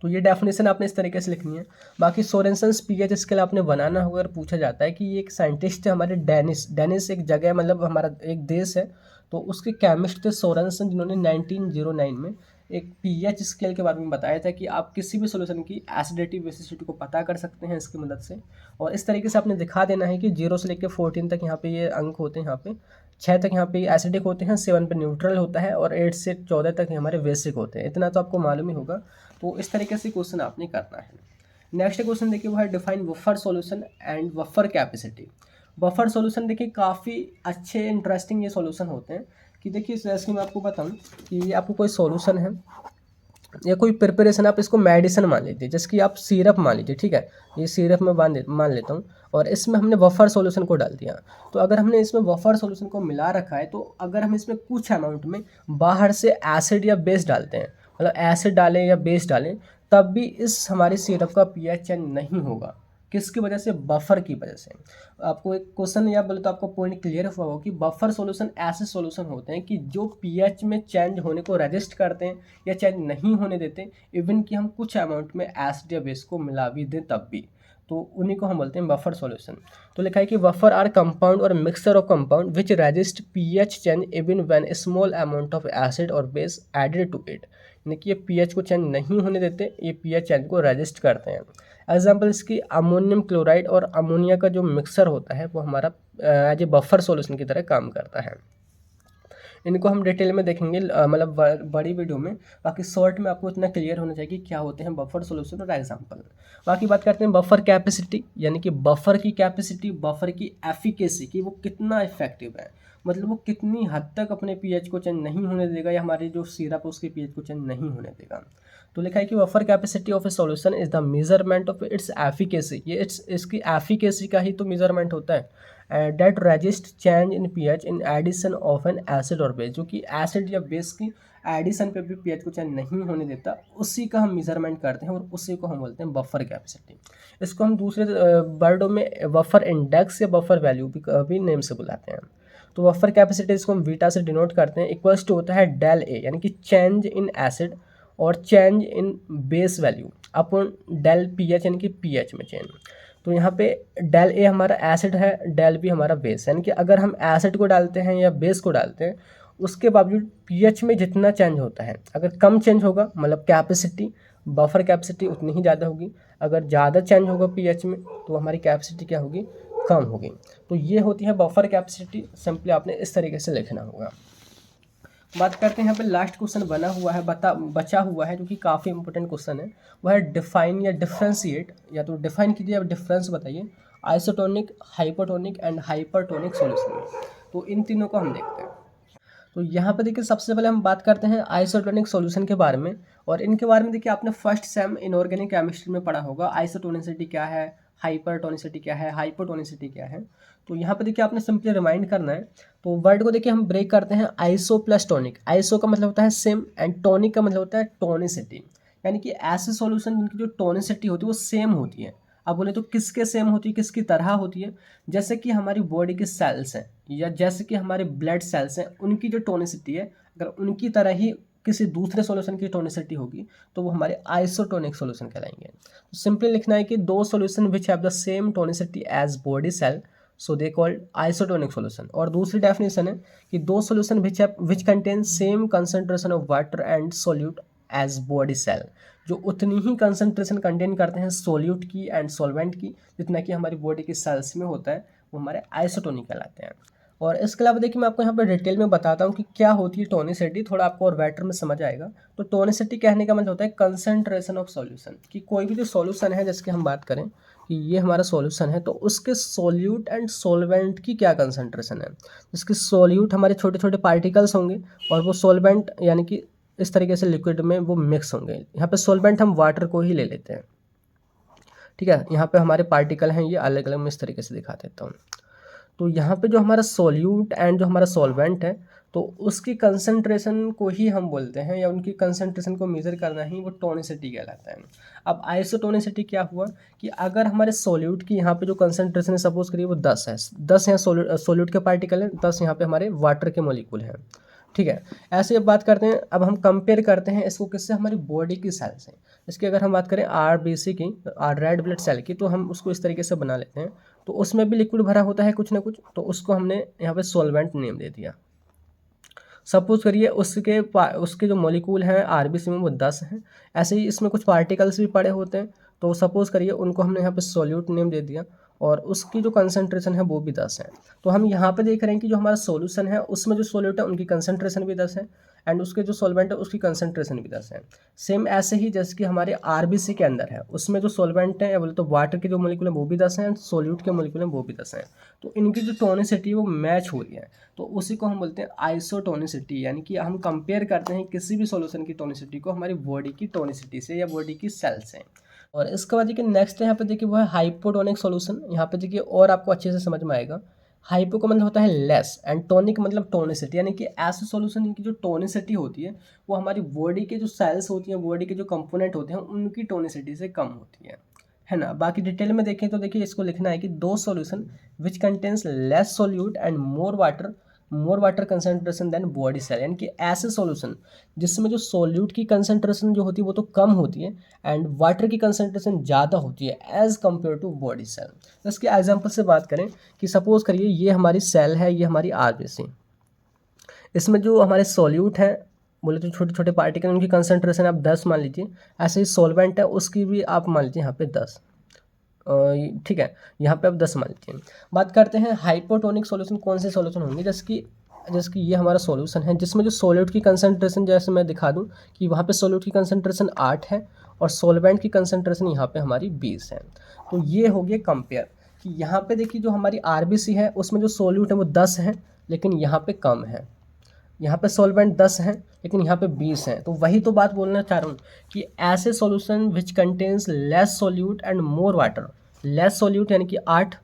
तो ये डेफिनेशन आपने इस तरीके से लिखनी है। बाकी सोरेनसन्स पीएच स्केल आपने बनाना होगा। अगर पूछा जाता है कि ये एक साइंटिस्ट है हमारे डेनिस एक जगह मतलब हमारा एक देश है, तो उसके केमिस्ट थे सोरेनसन, जिन्होंने 1909 में एक पीएच स्केल के बारे में बताया था कि आप किसी भी सॉल्यूशन की एसिडिटी बेसिसिटी को पता कर सकते हैं इसकी मदद से। और इस तरीके से आपने दिखा देना है कि 0 से लेकर 14 तक यहाँ पे ये अंक होते हैं, यहाँ पे 6 तक यहाँ पे एसिडिक होते हैं, 7 पे न्यूट्रल होता है, और 8 से 14 तक हमारे बेसिक होते हैं। इतना तो आपको मालूम ही होगा। तो इस तरीके से क्वेश्चन आपने करना है। नेक्स्ट क्वेश्चन देखिए वो है define buffer solution and buffer capacity. Buffer solution देखिए काफ़ी अच्छे इंटरेस्टिंग ये सॉल्यूशन होते हैं। कि देखिए जैसे कि मैं आपको बताऊं कि ये आपको कोई सॉल्यूशन है या कोई प्रिपरेशन, आप इसको मेडिसिन मान लीजिए, जैसे कि आप सिरप मान लीजिए, ठीक है, ये सिरप में मान लेता हूँ, और इसमें हमने बफर सॉल्यूशन को डाल दिया। तो अगर हमने इसमें बफर सॉल्यूशन को मिला रखा है, तो अगर हम इसमें कुछ अमाउंट में बाहर से एसिड या बेस डालते हैं, मतलब एसिड डालें या बेस डालें, तब भी इस हमारे सिरप का पीएच चेंज नहीं होगा। किसकी वजह से? बफर की वजह से। आपको एक क्वेश्चन या बोले तो आपको पॉइंट क्लियर हुआ हो कि बफर सॉल्यूशन ऐसे सॉल्यूशन होते हैं कि जो पीएच में चेंज होने को रेजिस्ट करते हैं या चेंज नहीं होने देते, इवन कि हम कुछ अमाउंट में एसिड या बेस को मिला भी दें तब भी, तो उन्हीं को हम बोलते हैं बफर सॉल्यूशन। तो लिखा है कि बफर आर कंपाउंड और mixture of compound which resist pH change even when small amount of acid और बेस एडेड टू इट, यानी कि ये पीएच को चेंज नहीं होने देते, ये पीएच चेंज को रेजिस्ट करते हैं। एग्जाम्पल इसकी अमोनियम क्लोराइड और अमोनिया का जो मिक्सर होता है वो हमारा एज ए बफर सॉल्यूशन की तरह काम करता है। इनको हम डिटेल में देखेंगे मतलब बड़ी वीडियो में। बाकी शॉर्ट में आपको इतना क्लियर होना चाहिए कि क्या होते हैं बफर सॉल्यूशन और एग्जांपल। बाकी बात करते हैं बफर कैपेसिटी, यानी कि बफर की कैपेसिटी, बफर की एफिकेसी कि वो कितना इफेक्टिव है, मतलब वो कितनी हद तक अपने पीएच को चेंज नहीं होने देगा या हमारी जो सिरप है उसके पीएच को चेंज नहीं होने देगा। तो लिखा है कि buffer capacity of a solution is the measurement of its efficacy, ये इसकी एफिकेसी का ही तो मेजरमेंट होता है। That resist change in pH in addition of an acid और बेस, जो कि एसिड या बेस की एडिशन पे भी पीएच को चेंज नहीं होने देता, उसी का हम मेजरमेंट करते हैं और उसी को हम बोलते हैं बफर कैपेसिटी। इसको हम दूसरे वर्डों में बफर इंडेक्स या बफर वैल्यू भी नेम से बुलाते हैं। तो बफर कैपेसिटी इसको हम बीटा से डिनोट करते हैं, इक्वल्स टू होता है डेल ए, यानी कि चेंज इन एसिड और change in base value upon del pH, यानी कि पीएच में चेंज। तो यहाँ पे डेल ए हमारा एसिड है, डेल बी हमारा बेस, यानी कि अगर हम एसिड को डालते हैं या बेस को डालते हैं, उसके बावजूद पीएच में जितना चेंज होता है, अगर कम चेंज होगा मतलब कैपेसिटी, बफर कैपेसिटी उतनी ही ज़्यादा होगी। अगर ज़्यादा चेंज होगा पीएच में तो हमारी कैपेसिटी क्या होगी? कम होगी। तो ये होती है बफर कैपेसिटी, सिंपली आपने इस तरीके से लिखना होगा। बात करते हैं यहाँ पे लास्ट क्वेश्चन बना हुआ है, बचा हुआ है, जो कि काफ़ी इंपॉर्टेंट क्वेश्चन है। वह है डिफाइन या डिफ्रेंशिएट, या तो डिफाइन कीजिए या डिफरेंस बताइए isotonic, hypotonic and hypertonic solution. तो इन तीनों को हम देखते हैं। तो यहाँ पे देखिए सबसे पहले हम बात करते हैं आइसोटोनिक सॉल्यूशन के बारे में। और इनके बारे में देखिए आपने फर्स्ट सेम इनऑर्गेनिक केमिस्ट्री में पढ़ा होगा, आइसोटोनिसिटी क्या है, हाइपरटोनिसिटी क्या है, हाइपोटोनिसिटी क्या है। तो यहाँ पे देखिए आपने सिंपली रिमाइंड करना है। तो वर्ड को देखिए हम ब्रेक करते हैं, आइसो प्लस टोनिक। आइसो का मतलब होता है सेम एंड टोनिक का मतलब होता है टोनिसिटी, यानी कि ऐसे सॉल्यूशन जिनकी जो टोनिसिटी होती है वो सेम होती है। अब बोले तो किसके सेम होती है, किसकी तरह होती है? जैसे कि हमारी बॉडी के सेल्स हैं या जैसे कि हमारे ब्लड सेल्स हैं, उनकी जो टोनिसिटी है अगर उनकी तरह ही किसी दूसरे सॉल्यूशन की टोनिसिटी होगी तो वो हमारे आइसोटोनिक सॉल्यूशन कहलाएंगे। तो सिंपली लिखना है कि दो solution which have the same tonicity as body cell, so they called isotonic solution. और दूसरी डेफिनेशन है कि दो solution which contain same concentration of water and solute as body cell, जो उतनी ही कंसंट्रेशन कंटेन करते हैं सोल्यूट की एंड सॉल्वेंट की जितना कि हमारी बॉडी के सेल्स में होता है, वो हमारे आइसोटोनिक कहलाते हैं। और इसके अलावा देखिए मैं आपको यहाँ पर डिटेल में बताता हूँ कि क्या होती है टोनिसिटी, थोड़ा आपको और बेटर में समझ आएगा। तो टोनिसिटी कहने का मतलब होता है कंसंट्रेशन ऑफ सॉल्यूशन, कि कोई भी जो सॉल्यूशन है, जैसे कि हम बात करें कि ये हमारा सॉल्यूशन है, तो उसके सोल्यूट एंड सॉल्वेंट की क्या कंसंट्रेशन है। जिसके सोल्यूट हमारे छोटे छोटे पार्टिकल्स होंगे और वो सॉल्वेंट यानी कि इस तरीके से लिक्विड में वो मिक्स होंगे। यहाँ पे सॉल्वेंट हम वाटर को ही ले लेते हैं, ठीक है। यहाँ पे हमारे पार्टिकल हैं, ये अलग अलग मैं इस तरीके से दिखा देता हूँ। तो यहाँ पे जो हमारा सोल्यूट एंड जो हमारा सॉल्वेंट है, तो उसकी कंसंट्रेशन को ही हम बोलते हैं, या उनकी कंसंट्रेशन को मेजर करना ही वो टोनिसिटी कहलाता है। अब आइसोटोनिसिटी क्या हुआ कि अगर हमारे सोल्यूट की यहाँ पे जो कंसंट्रेशन है, सपोज करिए वो 10 है, 10 यहाँ सोल्यूट के पार्टिकल हैं, 10 यहाँ पे हमारे वाटर के मॉलिक्यूल हैं, ठीक है। ऐसे अब बात करते हैं, अब हम कंपेयर करते हैं इसको किससे, हमारी बॉडी की सेल से। इसकी अगर हम बात करें RBC की, रेड ब्लड सेल की, तो हम उसको इस तरीके से बना लेते हैं। तो उसमें भी लिक्विड भरा होता है कुछ ना कुछ, तो उसको हमने यहाँ पे सॉल्वेंट नेम दे दिया। सपोज करिए उसके जो मॉलिक्यूल हैं RBC में वो 10 हैं। ऐसे ही इसमें कुछ पार्टिकल्स भी पड़े होते हैं, तो सपोज करिए उनको हमने यहाँ पे सॉल्यूट नेम दे दिया। और उसकी जो कंसंट्रेशन है वो भी 10 है। तो हम यहाँ पे देख रहे हैं कि जो हमारा सॉल्यूशन है उसमें जो सॉल्यूट है उनकी कंसंट्रेशन भी 10 है एंड उसके जो सॉल्वेंट है उसकी कंसंट्रेशन भी 10 है। सेम ऐसे ही जैसे कि हमारे आरबीसी के अंदर है, उसमें जो सॉल्वेंट है या बोले तो वाटर के जो मोलिक्यूल है वो भी 10 हैं एंड सॉल्यूट के मोलिक्यूल है वो भी 10 हैं। तो इनकी जो टोनिसिटी है वो मैच हो रही है, तो उसी को हम बोलते हैं आइसोटोनिसिटी, यानी कि हम कंपेयर करते हैं किसी भी सॉल्यूशन की टोनिसिटी को हमारी बॉडी की टोनिसिटी से या बॉडी की सेल से। और इसके बाद देखिए नेक्स्ट यहाँ पे देखिए वो है हाइपोटोनिक सॉल्यूशन। यहाँ पे देखिए और आपको अच्छे से समझ में आएगा। हाइपो का मतलब होता है लेस एंड टोनिक मतलब टोनिसिटी, यानी कि ऐसे सॉल्यूशन की जो टोनिसिटी होती है वो हमारी बॉडी के जो सेल्स होती हैं, बॉडी के जो कंपोनेंट होते हैं उनकी टोनिसिटी से कम होती है ना। बाकी डिटेल में देखें तो देखिए इसको लिखना है कि दो solution which contains less solute and more water concentration than body cell, यानी कि ऐसे सॉल्यूशन जिसमें जो सोल्यूट की कंसंट्रेशन जो होती है वो तो कम होती है एंड वाटर की कंसंट्रेशन ज़्यादा होती है as compare to body cell. तो इसके एग्जाम्पल से बात करें कि सपोज करिए ये हमारी सेल है, ये हमारी आरबीसी, इसमें जो हमारे सोल्यूट हैं बोले तो छोटे छोटे पार्टिकल उनकी कंसंट्रेशन आप 10 मान लीजिए। ऐसे ही सॉल्वेंट है उसकी भी आप मान लीजिए यहाँ पे 10, ठीक है, यहाँ पे आप 10 मान लीजिए। बात करते हैं हाइपोटोनिक सॉल्यूशन कौन से सॉल्यूशन होंगे, जैसे कि ये हमारा सॉल्यूशन है जिसमें जो सॉल्यूट की कंसंट्रेशन जैसे मैं दिखा दूँ कि वहाँ पे सॉल्यूट की कंसंट्रेशन 8 है और सॉल्वेंट की कंसंट्रेशन यहाँ पे हमारी 20 है। तो ये हो गया कंपेयर कि यहाँ पे देखिए जो हमारी आरबीसी है उसमें जो सॉल्यूट है वो 10 है लेकिन यहाँ पे कम है, यहाँ पे सॉल्वेंट 10 हैं लेकिन यहाँ पे 20 हैं। तो वही तो बात बोलना चाह रहा हूँ कि ऐसे solution which contains less solute and more water, less solute यानी कि 8,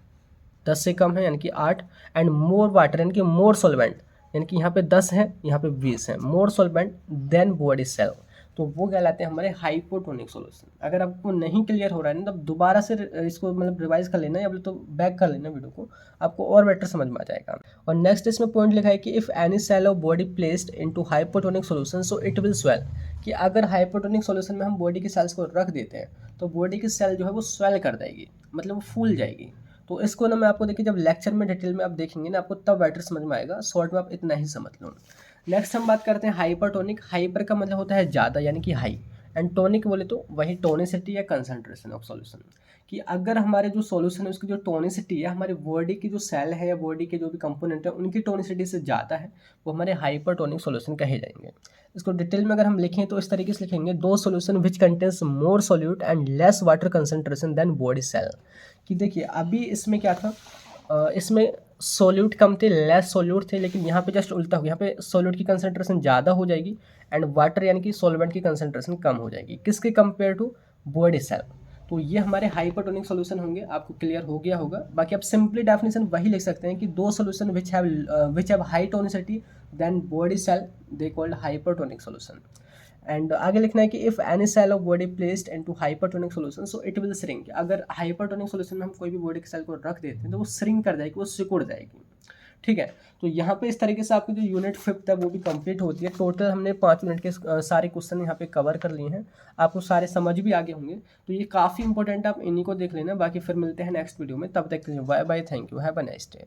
10 से कम है यानी कि 8 एंड मोर वाटर यानी कि मोर सॉल्वेंट, यानी कि यहाँ पे 10 है यहाँ पे 20 है, मोर सॉल्वेंट देन बॉडी सेल। तो वो कहलाते हैं हमारे हाइपोटोनिक सॉल्यूशन। अगर आपको नहीं क्लियर हो रहा है ना तब दोबारा से इसको मतलब रिवाइज कर लेना या बोले तो बैक कर लेना वीडियो को, आपको और बेटर समझ में आ जाएगा। और नेक्स्ट इसमें पॉइंट लिखा है कि if any cell of body placed into hypotonic solution so it will swell, कि अगर हाइपोटोनिक सॉल्यूशन में हम बॉडी की सेल्स को रख देते हैं तो बॉडी की सेल जो है वो स्वेल कर देगी, मतलब वो फूल जाएगी। तो इसको ना मैं आपको देखिए जब लेक्चर में डिटेल में आप देखेंगे ना आपको तब बेटर समझ में आएगा, शॉर्ट में आप इतना ही समझ लो। नेक्स्ट हम बात करते हैं हाइपरटोनिक। हाइपर का मतलब होता है ज़्यादा यानी कि हाई, एंड टोनिक बोले तो वही टोनिसिटी या कंसंट्रेशन ऑफ सॉल्यूशन, कि अगर हमारे जो सॉल्यूशन है उसकी जो टोनिसिटी है हमारी बॉडी की जो सेल है या बॉडी के जो भी कंपोनेंट है उनकी टोनिसिटी से ज़्यादा है वो हमारे हाइपरटोनिक सॉल्यूशन कहे जाएंगे। इसको डिटेल में अगर हम लिखें तो इस तरीके से लिखेंगे the solution which contains more solute and less water concentration than body cell. कि देखिए अभी इसमें क्या था, इसमें सोल्यूट कम थे, लेस सोल्यूट थे, लेकिन यहाँ पे जस्ट उल्टा हो गया, यहाँ पे सोल्यूट की कंसंट्रेशन ज़्यादा हो जाएगी एंड वाटर यानी कि सॉल्वेंट की कंसंट्रेशन कम हो जाएगी, किसके कंपेयर टू बॉडी सेल। तो ये हमारे हाइपरटोनिक सॉल्यूशन होंगे, आपको क्लियर हो गया होगा। बाकी आप सिंपली डेफिनेशन वही लिख सकते हैं कि दो solution which have high tonicity than body cell they called hypertonic solution. And आगे लिखना है कि if any cell of body placed into hypertonic solution so it will shrink, अगर हाइपरटोनिक सॉल्यूशन में हम कोई भी बॉडी के सेल को रख देते हैं तो वो श्रिंक कर जाएगी, वो सिकुड़ जाएगी। ठीक है, तो यहाँ पे इस तरीके से आपकी जो यूनिट 5th है वो भी कंप्लीट होती है। टोटल हमने 5 मिनट के सारे क्वेश्चन यहाँ पे कवर कर लिए हैं, आपको सारे समझ भी आगे होंगे। तो ये काफ़ी इंपॉर्टेंट, आप इन्हीं को देख लेना। बाकी फिर मिलते हैं नेक्स्ट वीडियो में, तब तक के लिए bye bye, thank you, have a nice day.